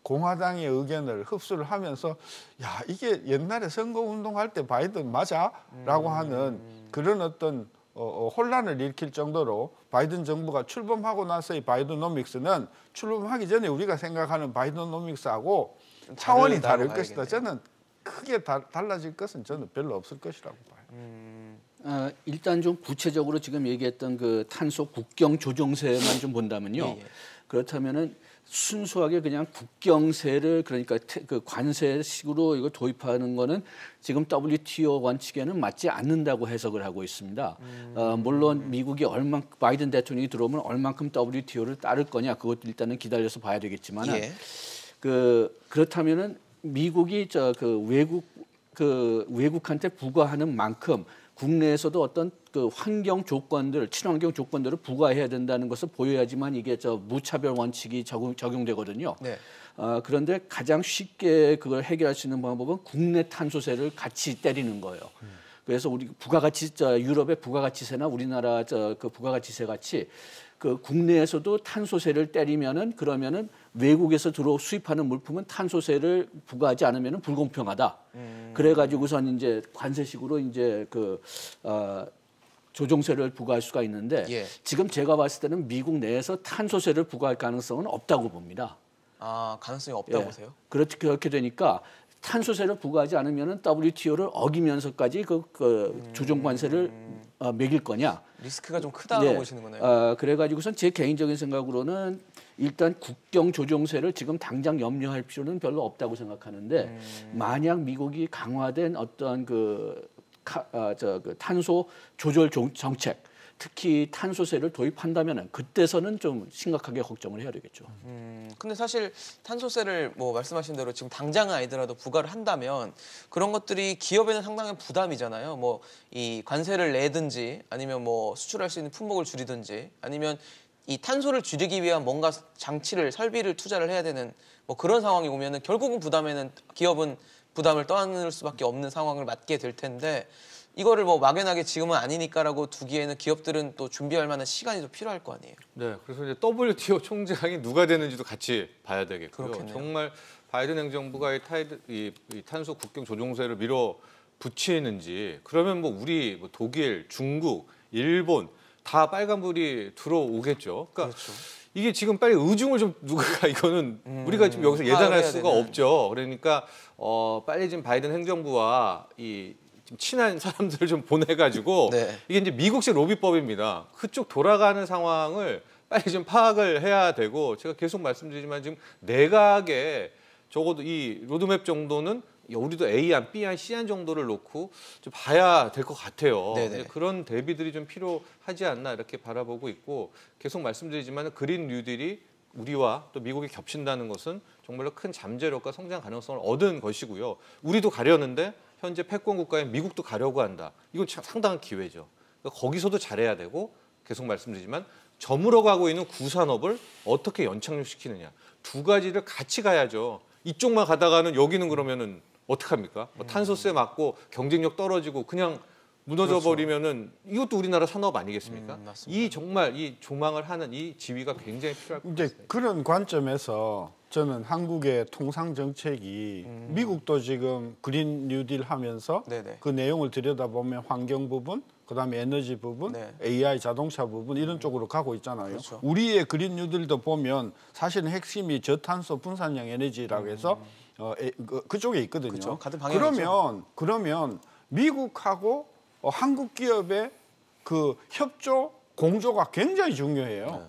공화당의 의견을 흡수를 하면서 야 이게 옛날에 선거운동할 때 바이든 맞아?라고 하는 그런 어떤 혼란을 일으킬 정도로 바이든 정부가 출범하고 나서의 바이든노믹스는 출범하기 전에 우리가 생각하는 바이든노믹스하고 차원이 다를 것이다. 저는 크게 달라질 것은 저는 별로 없을 것이라고 봐요. 일단 좀 구체적으로 지금 얘기했던 그 탄소 국경 조정세만 좀 본다면요. 예. 그렇다면은 순수하게 그냥 국경세를 그러니까 그 관세식으로 이거 도입하는 거는 지금 WTO 원칙에는 맞지 않는다고 해석을 하고 있습니다. 물론 미국이 바이든 대통령이 들어오면 얼만큼 WTO를 따를 거냐 그것도 일단은 기다려서 봐야 되겠지만은 예. 그렇다면은 미국이 외국한테 부과하는 만큼 국내에서도 어떤 그 환경 조건들, 친환경 조건들을 부과해야 된다는 것을 보여야지만 이게 무차별 원칙이 적용되거든요. 네. 그런데 가장 쉽게 그걸 해결할 수 있는 방법은 국내 탄소세를 같이 때리는 거예요. 그래서 우리 부가가치 유럽의 부가가치세나 우리나라 그 부가가치세 같이 그 국내에서도 탄소세를 때리면은 그러면은 외국에서 수입하는 물품은 탄소세를 부과하지 않으면은 불공평하다. 그래가지고선 이제 관세식으로 이제 조정세를 부과할 수가 있는데 예. 지금 제가 봤을 때는 미국 내에서 탄소세를 부과할 가능성은 없다고 봅니다. 아, 가능성이 없다고 예. 보세요? 그렇게 되니까 탄소세를 부과하지 않으면은 WTO를 어기면서까지 조정 관세를 매길 거냐? 리스크가 좀 크다고 예. 보시는 거네요. 그래가지고선 제 개인적인 생각으로는 일단 국경 조정세를 지금 당장 염려할 필요는 별로 없다고 생각하는데 만약 미국이 강화된 어떤 그 탄소 조절 정책, 특히 탄소세를 도입한다면은 그때서는 좀 심각하게 걱정을 해야 되겠죠. 근데 사실 탄소세를 뭐 말씀하신 대로 지금 당장은 아니더라도 부과를 한다면 그런 것들이 기업에는 상당한 부담이잖아요. 뭐 이 관세를 내든지 아니면 뭐 수출할 수 있는 품목을 줄이든지 아니면 이 탄소를 줄이기 위한 뭔가 장치를 설비를 투자를 해야 되는 뭐 그런 상황이 오면은 결국은 기업은 부담을 떠안을 수밖에 없는 상황을 맞게 될 텐데 이거를 뭐 막연하게 지금은 아니니까라고 두기에는 기업들은 또 준비할 만한 시간이 더 필요할 거 아니에요. 네, 그래서 이제 WTO 총장이 누가 되는지도 같이 봐야 되겠고요. 그렇겠네요. 정말 바이든 행정부가 이 탄소 국경 조정세를 밀어붙이는지 그러면 뭐 우리 뭐 독일, 중국, 일본 다 빨간불이 들어오겠죠. 그러니까 그렇죠. 이게 지금 빨리 의중을 좀 누가 이거는 우리가 지금 여기서 예단할 수가 없죠. 그러니까 빨리 지금 바이든 행정부와 좀 친한 사람들을 좀 보내가지고 네. 이게 이제 미국식 로비법입니다. 그쪽 돌아가는 상황을 빨리 좀 파악을 해야 되고 제가 계속 말씀드리지만 지금 내각에 적어도 이 로드맵 정도는 우리도 A안, B안, C안 정도를 놓고 좀 봐야 될 것 같아요. 그런 대비들이 좀 필요하지 않나 이렇게 바라보고 있고 계속 말씀드리지만 그린 뉴딜이 우리와 또 미국이 겹친다는 것은 정말로 큰 잠재력과 성장 가능성을 얻은 것이고요. 우리도 가려는데 현재 패권 국가인 미국도 가려고 한다. 이건 상당한 기회죠. 그러니까 거기서도 잘해야 되고 계속 말씀드리지만 저물어 가고 있는 구산업을 어떻게 연착륙시키느냐. 두 가지를 같이 가야죠. 이쪽만 가다가는 여기는 그러면은 어떡합니까? 탄소세 맞고 경쟁력 떨어지고 그냥 무너져 버리면은 이것도 우리나라 산업 아니겠습니까? 이 정말 이 조망을 하는 이 지위가 굉장히 필요할 것 같습니다. 이제 그런 관점에서 저는 한국의 통상 정책이 미국도 지금 그린 뉴딜 하면서 네네. 그 내용을 들여다보면 환경 부분, 그다음에 에너지 부분, 네. AI 자동차 부분 이런 쪽으로 가고 있잖아요. 그렇죠. 우리의 그린 뉴딜도 보면 사실은 핵심이 저탄소 분산형 에너지라고 해서 그쪽에 있거든요. 그렇죠. 같은 방향이죠. 그러면 미국하고 한국 기업의 그 협조 공조가 굉장히 중요해요.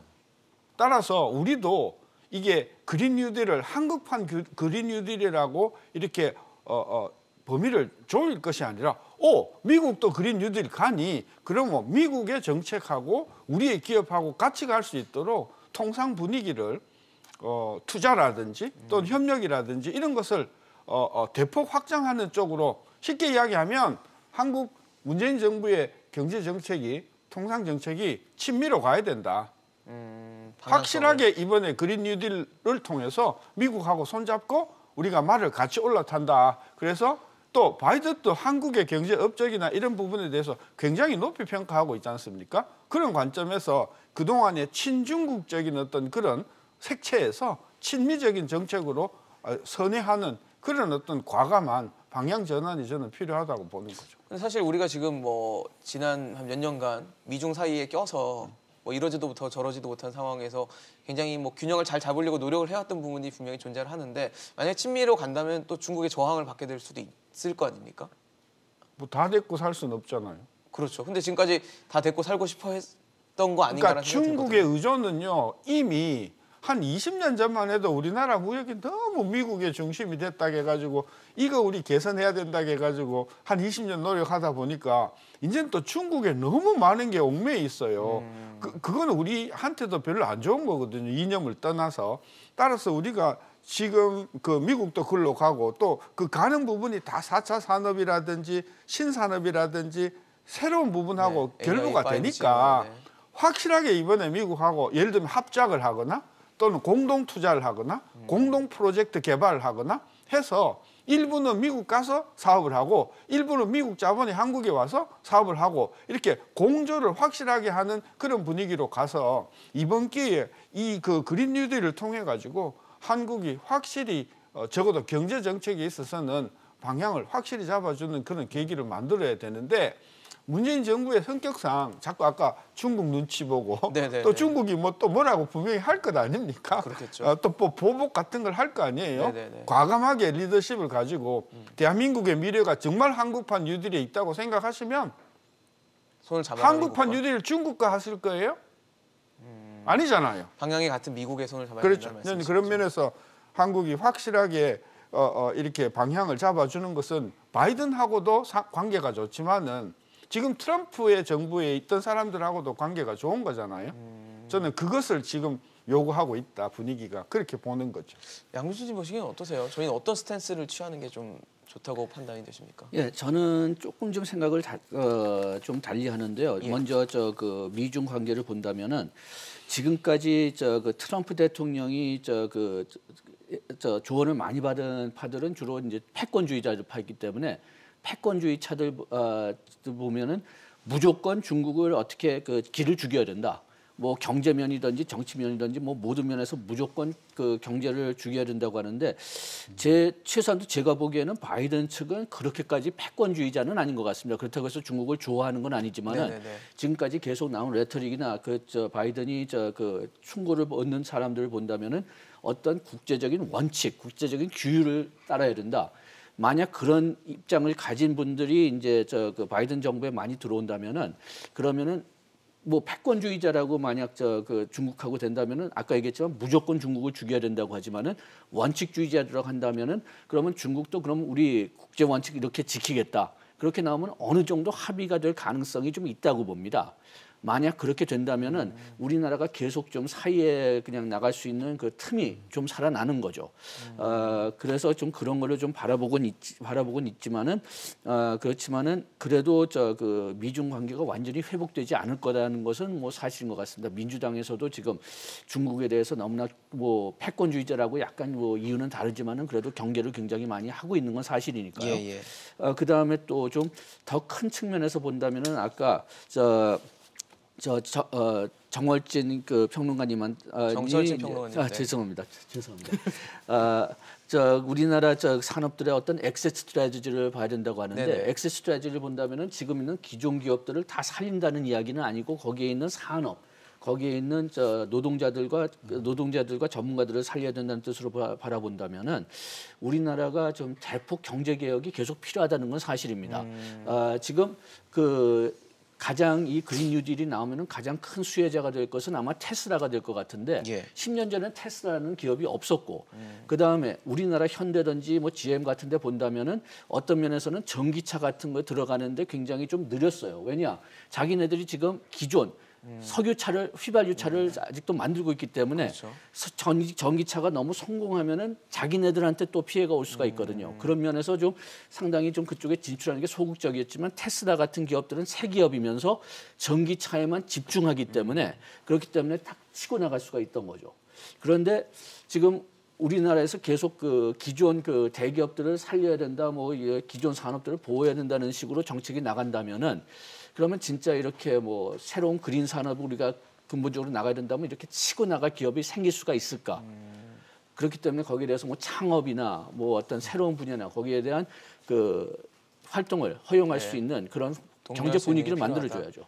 따라서 우리도 이게 그린 뉴딜을 한국판 그린 뉴딜이라고 이렇게 범위를 조일 것이 아니라 미국도 그린 뉴딜 가니 그러면 미국의 정책하고 우리의 기업하고 같이 갈 수 있도록 통상 분위기를 투자라든지 또는 협력이라든지 이런 것을 대폭 확장하는 쪽으로 쉽게 이야기하면 한국 문재인 정부의 경제 정책이 통상 정책이 친미로 가야 된다. 확실하게 이번에 그린 뉴딜을 통해서 미국하고 손잡고 우리가 말을 같이 올라탄다. 그래서 또 바이든도 한국의 경제 업적이나 이런 부분에 대해서 굉장히 높이 평가하고 있지 않습니까? 그런 관점에서 그동안의 친중국적인 어떤 그런 색채에서 친미적인 정책으로 선회하는 그런 어떤 과감한 방향 전환이 저는 필요하다고 보는 거죠. 사실 우리가 지금 뭐 지난 한 몇 년간 미중 사이에 껴서 뭐 이러지도 못하고 저러지도 못한 상황에서 굉장히 뭐 균형을 잘 잡으려고 노력을 해왔던 부분이 분명히 존재를 하는데 만약에 친미로 간다면 또 중국의 저항을 받게 될 수도 있을 거 아닙니까? 뭐 다 데리고 살 수는 없잖아요. 그렇죠. 근데 지금까지 다 데리고 살고 싶어 했던 거 아닌가라는 그러니까 생각이 중국의 들거든요. 의존은요 이미 한 20년 전만 해도 우리나라 무역이 너무 미국의 중심이 됐다 해가지고 이거 우리 개선해야 된다 해가지고 한 20년 노력하다 보니까 이제는 또 중국에 너무 많은 게 얽매여 있어요. 그거는 우리한테도 별로 안 좋은 거거든요. 이념을 떠나서. 따라서 우리가 지금 그 미국도 글로 가고 또 그 가는 부분이 다 4차 산업이라든지 신산업이라든지 새로운 부분하고 네, 결부가 AI, 되니까 5G, 네. 확실하게 이번에 미국하고 예를 들면 합작을 하거나 또는 공동 투자를 하거나 공동 프로젝트 개발을 하거나 해서 일부는 미국 가서 사업을 하고 일부는 미국 자본이 한국에 와서 사업을 하고 이렇게 공조를 확실하게 하는 그런 분위기로 가서 이번 기회에 이 그 그린 뉴딜을 통해 가지고 한국이 확실히 적어도 경제 정책에 있어서는 방향을 확실히 잡아주는 그런 계기를 만들어야 되는데 문재인 정부의 성격상 자꾸 아까 중국 눈치 보고 네네네. 또 중국이 뭐 또 뭐라고 분명히 할 것 아닙니까? 그렇겠죠. 또 뭐 보복 같은 걸 할 거 아니에요. 네네네. 과감하게 리더십을 가지고 대한민국의 미래가 정말 한국판 뉴딜에 있다고 생각하시면 손을 잡아 한국판 뉴딜 중국과 하실 거예요? 아니잖아요. 방향이 같은 미국의 손을 잡아야 그렇죠. 된다는 저는 말씀이시죠. 그런 면에서 한국이 확실하게 이렇게 방향을 잡아주는 것은 바이든하고도 관계가 좋지만은 지금 트럼프의 정부에 있던 사람들하고도 관계가 좋은 거잖아요. 저는 그것을 지금 요구하고 있다. 분위기가 그렇게 보는 거죠. 양준수 씨 보시기엔 어떠세요? 저희는 어떤 스탠스를 취하는 게 좀 좋다고 판단이 되십니까? 예, 저는 조금 좀 생각을 좀 달리 하는데요. 예. 먼저 그 미중 관계를 본다면은 지금까지 그 트럼프 대통령이 조언을 많이 받은 파들은 주로 이제 패권주의자들 파이기 때문에 패권주의 차들 보면은 무조건 중국을 어떻게 그 길을 죽여야 된다. 뭐 경제면이든지 정치면이든지 뭐 모든 면에서 무조건 그 경제를 죽여야 된다고 하는데 최소한도 제가 보기에는 바이든 측은 그렇게까지 패권주의자는 아닌 것 같습니다. 그렇다고 해서 중국을 좋아하는 건 아니지만은 네네네. 지금까지 계속 나온 레토릭이나 바이든이 그 충고를 얻는 사람들을 본다면은 어떤 국제적인 원칙, 국제적인 규율을 따라야 된다. 만약 그런 입장을 가진 분들이 이제 그 바이든 정부에 많이 들어온다면은 그러면은 뭐 패권주의자라고 만약 그 중국하고 된다면은 아까 얘기했지만 무조건 중국을 죽여야 된다고 하지만은 원칙주의자라고 한다면은 그러면 중국도 그럼 우리 국제 원칙 이렇게 지키겠다. 그렇게 나오면 어느 정도 합의가 될 가능성이 좀 있다고 봅니다. 만약 그렇게 된다면은 우리나라가 계속 좀 사이에 그냥 나갈 수 있는 그 틈이 좀 살아나는 거죠. 그래서 좀 그런 거를 좀 바라보곤 있지만은 그렇지만은 그래도 그 미중 관계가 완전히 회복되지 않을 거라는 것은 뭐 사실인 것 같습니다. 민주당에서도 지금 중국에 대해서 너무나 뭐 패권주의자라고 약간 뭐 이유는 다르지만은 그래도 경계를 굉장히 많이 하고 있는 건 사실이니까요. 예. 그 다음에 또 좀 더 큰 측면에서 본다면은 아까 정월진 그 평론가님한 정철진 평론가님. 네. 죄송합니다. 우리나라 산업들의 어떤 엑셋 스트래티지를 봐야 된다고 하는데 네네. 엑셋 스트래티지를 본다면은 지금 있는 기존 기업들을 다 살린다는 이야기는 아니고 거기에 있는 산업, 거기에 있는 노동자들과 전문가들을 살려야 된다는 뜻으로 바라본다면은 우리나라가 좀 대폭 경제 개혁이 계속 필요하다는 건 사실입니다. 지금 가장 이 그린 뉴딜이 나오면은 가장 큰 수혜자가 될 것은 아마 테슬라가 될 것 같은데 예. 10년 전에 테슬라는 기업이 없었고 그 다음에 우리나라 현대든지 뭐 GM 같은데 본다면은 어떤 면에서는 전기차 같은 거 들어가는데 굉장히 좀 느렸어요. 왜냐 자기네들이 지금 기존 석유차를 휘발유차를 아직도 만들고 있기 때문에 그렇죠. 전기차가 너무 성공하면은 자기네들한테 또 피해가 올 수가 있거든요. 그런 면에서 좀 상당히 좀 그쪽에 진출하는 게 소극적이었지만 테슬라 같은 기업들은 새 기업이면서 전기차에만 집중하기 때문에 그렇기 때문에 탁 치고 나갈 수가 있던 거죠. 그런데 지금 우리나라에서 계속 그 기존 그 대기업들을 살려야 된다, 뭐 기존 산업들을 보호해야 된다는 식으로 정책이 나간다면은 그러면 진짜 이렇게 뭐 새로운 그린 산업을 우리가 근본적으로 나가야 된다면 이렇게 치고 나갈 기업이 생길 수가 있을까? 그렇기 때문에 거기에 대해서 뭐 창업이나 뭐 어떤 새로운 분야나 거기에 대한 그 활동을 허용할 수 있는 그런 경제 분위기를 만들어줘야죠.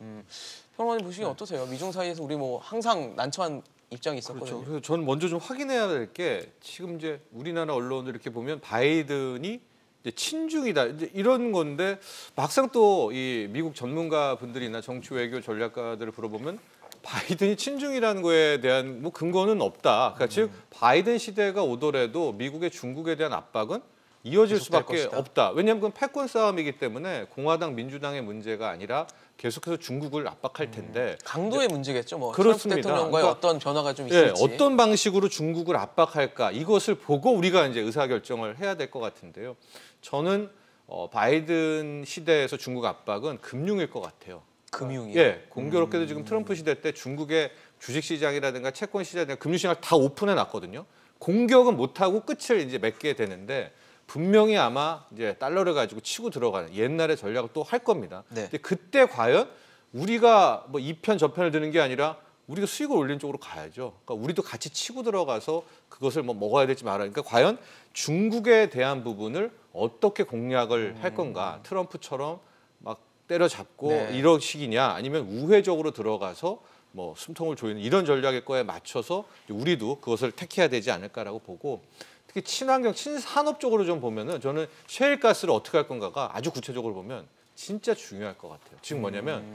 평론가님 보시기에 어떠세요? 미중 사이에서 우리 뭐 항상 난처한 입장이 있었거든요. 그렇죠. 그래서 저는 먼저 좀 확인해야 될 게 지금 이제 우리나라 언론들 이렇게 보면 바이든이 이제 친중이다 이제 이런 건데 막상 또 이 미국 전문가 분들이나 정치 외교 전략가들을 물어보면 바이든이 친중이라는 거에 대한 뭐 근거는 없다. 그러니까 즉 바이든 시대가 오더라도 미국의 중국에 대한 압박은 이어질 수밖에 것이다. 없다. 왜냐하면 그건 패권 싸움이기 때문에 공화당 민주당의 문제가 아니라 계속해서 중국을 압박할 텐데 강도의 문제겠죠. 뭐 그렇습니다. 트럼프 대통령과의 그러니까, 어떤 변화가 좀 예, 있을지. 어떤 방식으로 중국을 압박할까 이것을 보고 우리가 이제 의사결정을 해야 될 것 같은데요. 저는 바이든 시대에서 중국 압박은 금융일 것 같아요. 금융이요. 예, 공교롭게도 지금 트럼프 시대 때 중국의 주식시장이라든가 채권 시장이나 금융시장을 다 오픈해 놨거든요. 공격은 못하고 끝을 이제 맺게 되는데 분명히 아마 이제 달러를 가지고 치고 들어가는 옛날의 전략을 또 할 겁니다. 네. 근데 그때 과연 우리가 뭐 이 편 저 편을 드는 게 아니라 우리가 수익을 올리는 쪽으로 가야죠. 그러니까 우리도 같이 치고 들어가서 그것을 뭐 먹어야 될지 말아야. 그러니까 과연 중국에 대한 부분을 어떻게 공략을 할 건가? 트럼프처럼 막 때려잡고 네. 이러시기냐? 아니면 우회적으로 들어가서 뭐 숨통을 조이는 이런 전략의 거에 맞춰서 우리도 그것을 택해야 되지 않을까라고 보고. 특히 친환경, 친산업 쪽으로 좀 보면은 저는 셰일가스를 어떻게 할 건가가 아주 구체적으로 보면 진짜 중요할 것 같아요. 즉 뭐냐면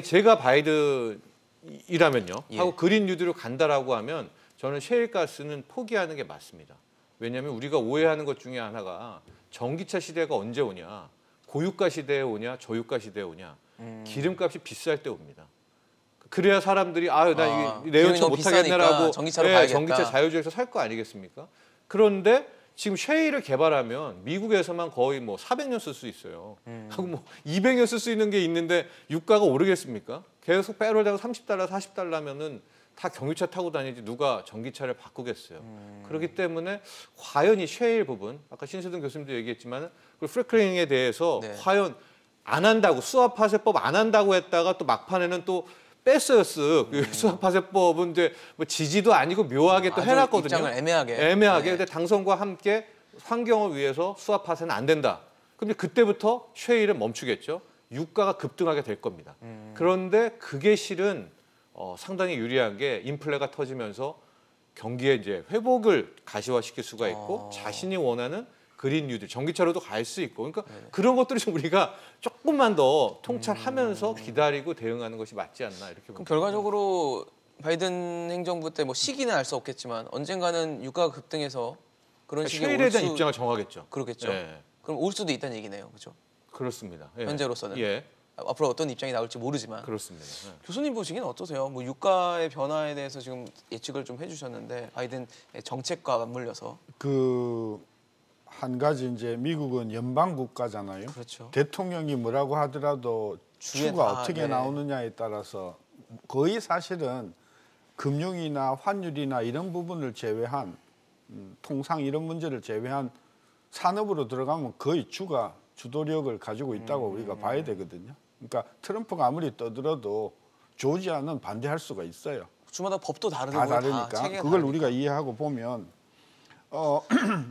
제가 바이든이라면요. 예. 하고 그린 뉴딜로 간다라고 하면 저는 셰일가스는 포기하는 게 맞습니다. 왜냐하면 우리가 오해하는 것 중에 하나가 전기차 시대가 언제 오냐, 고유가 시대에 오냐, 저유가 시대에 오냐, 기름값이 비쌀 때 옵니다. 그래야 사람들이 나 이게 내 연초 못하겠네라고 전기차로 가야겠다. 전기차 자유주행에서 살 거 아니겠습니까? 그런데 지금 쉐일을 개발하면 미국에서만 거의 뭐 400년 쓸 수 있어요. 하고 뭐 200년 쓸 수 있는 게 있는데 유가가 오르겠습니까? 계속 페트롤당 $30, $40면은 다 경유차 타고 다니지 누가 전기차를 바꾸겠어요. 그렇기 때문에 과연 이 쉐일 부분, 아까 신세동 교수님도 얘기했지만 그 프래클링에 대해서 네. 과연 안 한다고 수압파쇄법 안 한다고 했다가 또 막판에는 또 뺐어요. 수압파쇄법은 이제 뭐 지지도 아니고 묘하게 또 아주 해놨거든요. 입장을 애매하게. 애매하게. 네. 근데 당선과 함께 환경을 위해서 수압파쇄는 안 된다. 그럼 그때부터 쉐일은 멈추겠죠. 유가가 급등하게 될 겁니다. 그런데 그게 실은 상당히 유리한 게 인플레가 터지면서 경기의 이제 회복을 가시화시킬 수가 있고 자신이 원하는 그린 뉴딜, 전기차로도 갈 수 있고, 그러니까 그런 것들을 좀 우리가 조금만 더 통찰하면서 기다리고 대응하는 것이 맞지 않나 이렇게 그럼 봅니다. 결과적으로 바이든 행정부 때 뭐 시기는 알 수 없겠지만 언젠가는 유가가 급등해서 그런 식의 쉐일에 대한 입장을 정하겠죠. 그렇겠죠. 예, 그럼 올 수도 있다는 얘기네요. 그렇죠? 그렇습니다. 예. 현재로서는. 예, 앞으로 어떤 입장이 나올지 모르지만. 그렇습니다. 예. 교수님 보시기는 어떠세요? 뭐 유가의 변화에 대해서 지금 예측을 좀 해주셨는데 바이든의 정책과 맞물려서. 한 가지 이제 미국은 연방 국가잖아요. 그렇죠. 대통령이 뭐라고 하더라도 주에 주가 다, 어떻게 네. 나오느냐에 따라서 거의 사실은 금융이나 환율이나 이런 부분을 제외한 통상 이런 문제를 제외한 산업으로 들어가면 거의 주가 주도력을 가지고 있다고 우리가 봐야 되거든요. 그러니까 트럼프가 아무리 떠들어도 조지아는 반대할 수가 있어요. 주마다 법도 다르고 다 다르니까 체계가 그걸 다르니까. 우리가 이해하고 보면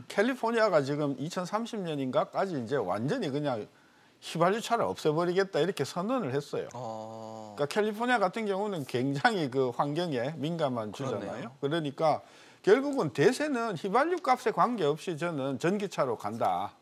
캘리포니아가 지금 2030년인가까지 이제 완전히 그냥 휘발유차를 없애버리겠다 이렇게 선언을 했어요. 그러니까 캘리포니아 같은 경우는 굉장히 그 환경에 민감한 주잖아요. 그렇네요. 그러니까 결국은 대세는 휘발유 값에 관계없이 저는 전기차로 간다.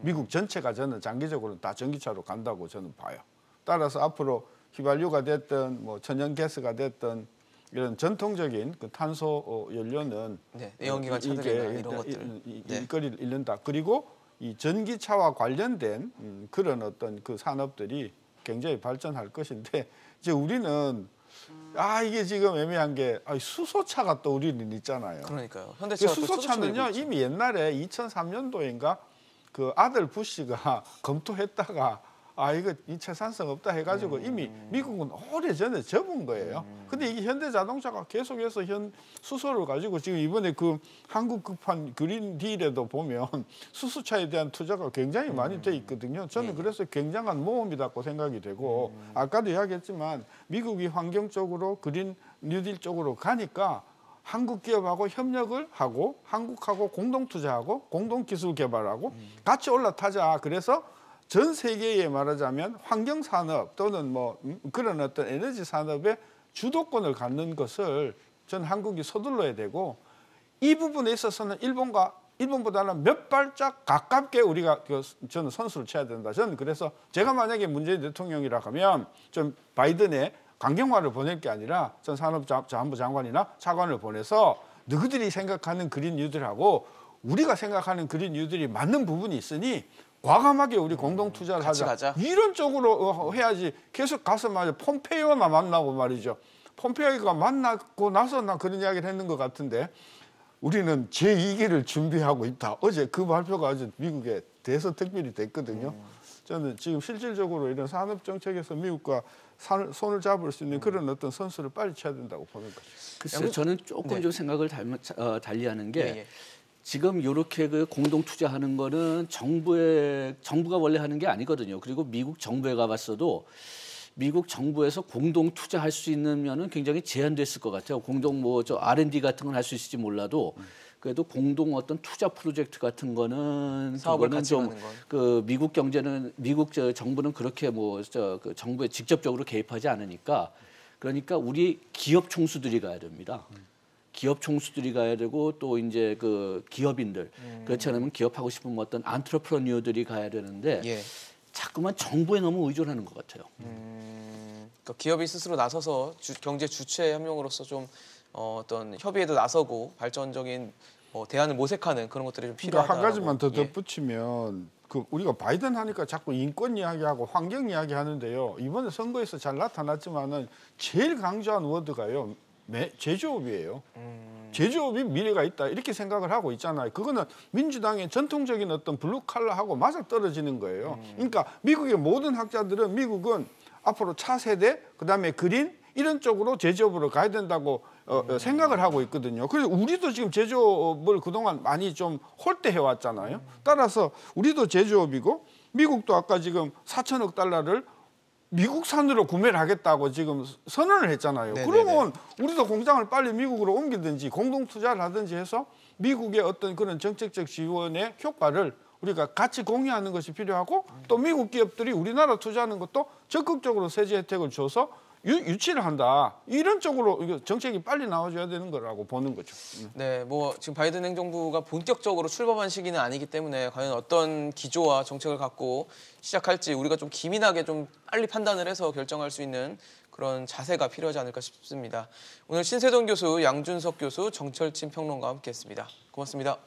미국 전체가 저는 장기적으로 다 전기차로 간다고 저는 봐요. 따라서 앞으로 휘발유가 됐든 뭐 천연가스가 됐든 이런 전통적인 그 탄소 연료는 네, 내연기관 차들이나 이런 것들. 일거리를 잃는다. 그리고 이 전기차와 관련된 그런 어떤 그 산업들이 굉장히 발전할 것인데 이제 우리는 이게 지금 애매한 게 수소차가 또 우리는 있잖아요. 그러니까요. 현대차가 또 수소차는요 이미 옛날에 2003년도인가 그 아들 부시가 검토했다가 이거 이 채산성 없다 해가지고 이미 미국은 오래전에 접은 거예요. 근데 이게 현대자동차가 계속해서 수소를 가지고 지금 이번에 그 한국 급한 그린 딜에도 보면 수소차에 대한 투자가 굉장히 많이 돼 있거든요. 저는 그래서 굉장한 모험이라고 생각이 되고 아까도 이야기했지만 미국이 환경적으로 그린 뉴딜 쪽으로 가니까 한국 기업하고 협력을 하고 한국하고 공동 투자하고 공동 기술 개발하고 같이 올라타자. 그래서 전 세계에 말하자면 환경 산업 또는 뭐 그런 어떤 에너지 산업의 주도권을 갖는 것을 전 한국이 서둘러야 되고 이 부분에 있어서는 일본보다는 몇 발짝 가깝게 우리가 저는 선수를 쳐야 된다. 저는 그래서 제가 만약에 문재인 대통령이라 하면 좀 바이든의 강경화를 보낼 게 아니라 전 산업자원부 장관이나 차관을 보내서 너희들이 생각하는 그린 뉴딜하고 우리가 생각하는 그린 뉴딜이 맞는 부분이 있으니 과감하게 우리 공동 투자를 하자. 이런 쪽으로 해야지 계속 가서 말이죠. 폼페이오만 만나고 말이죠. 폼페이오가 만나고 나서 나 그런 이야기를 했는 것 같은데 우리는 제2기를 준비하고 있다. 어제 그 발표가 어제 미국에 대서특별히 됐거든요. 저는 지금 실질적으로 이런 산업 정책에서 미국과 손을 잡을 수 있는 그런 어떤 선수를 빨리 쳐야 된다고 보는 거죠. 글쎄요, 저는 조금 좀 생각을 달리하는 게 지금 이렇게 그 공동 투자하는 거는 정부가 원래 하는 게 아니거든요. 그리고 미국 정부에 가봤어도 미국 정부에서 공동 투자할 수 있는 면은 굉장히 제한됐을 것 같아요. 공동 R&D 같은 건 할 수 있을지 몰라도 그래도 공동 어떤 투자 프로젝트 같은 거는 사업을 같이 하는 건. 그 미국 경제는 정부는 그렇게 그 정부에 직접적으로 개입하지 않으니까 그러니까 우리 기업 총수들이 가야 됩니다. 기업 총수들이 가야 되고 또 이제 그 기업인들 그렇지 않으면 기업하고 싶은 어떤 안트러프러니어들이 가야 되는데 자꾸만 정부에 너무 의존하는 것 같아요. 그러니까 기업이 스스로 나서서 경제 주체 한 명으로서 좀 어떤 협의에도 나서고 발전적인 대안을 모색하는 그런 것들이 좀 필요하다. 한 가지만 더 덧붙이면 그 우리가 바이든 하니까 자꾸 인권 이야기하고 환경 이야기 하는데요. 이번에 선거에서 잘 나타났지만은 제일 강조한 워드가요. 제조업이에요. 제조업이 미래가 있다 이렇게 생각을 하고 있잖아요. 그거는 민주당의 전통적인 어떤 블루 칼라하고 맞아떨어지는 거예요. 그러니까 미국의 모든 학자들은 미국은 앞으로 차세대 그다음에 그린 이런 쪽으로 제조업으로 가야 된다고 생각을 하고 있거든요. 그래서 우리도 지금 제조업을 그동안 많이 좀 홀대해 왔잖아요. 따라서 우리도 제조업이고 미국도 아까 지금 4천억 달러를 미국산으로 구매를 하겠다고 지금 선언을 했잖아요. 그러면 우리도 공장을 빨리 미국으로 옮기든지 공동 투자를 하든지 해서 미국의 어떤 그런 정책적 지원의 효과를 우리가 같이 공유하는 것이 필요하고 또 미국 기업들이 우리나라 투자하는 것도 적극적으로 세제 혜택을 줘서 유치를 한다. 이런 쪽으로 정책이 빨리 나와줘야 되는 거라고 보는 거죠. 네, 지금 바이든 행정부가 본격적으로 출범한 시기는 아니기 때문에 과연 어떤 기조와 정책을 갖고 시작할지 우리가 좀 기민하게 좀 빨리 판단을 해서 결정할 수 있는 그런 자세가 필요하지 않을까 싶습니다. 오늘 신세동 교수, 양준석 교수, 정철진 평론가와 함께했습니다. 고맙습니다.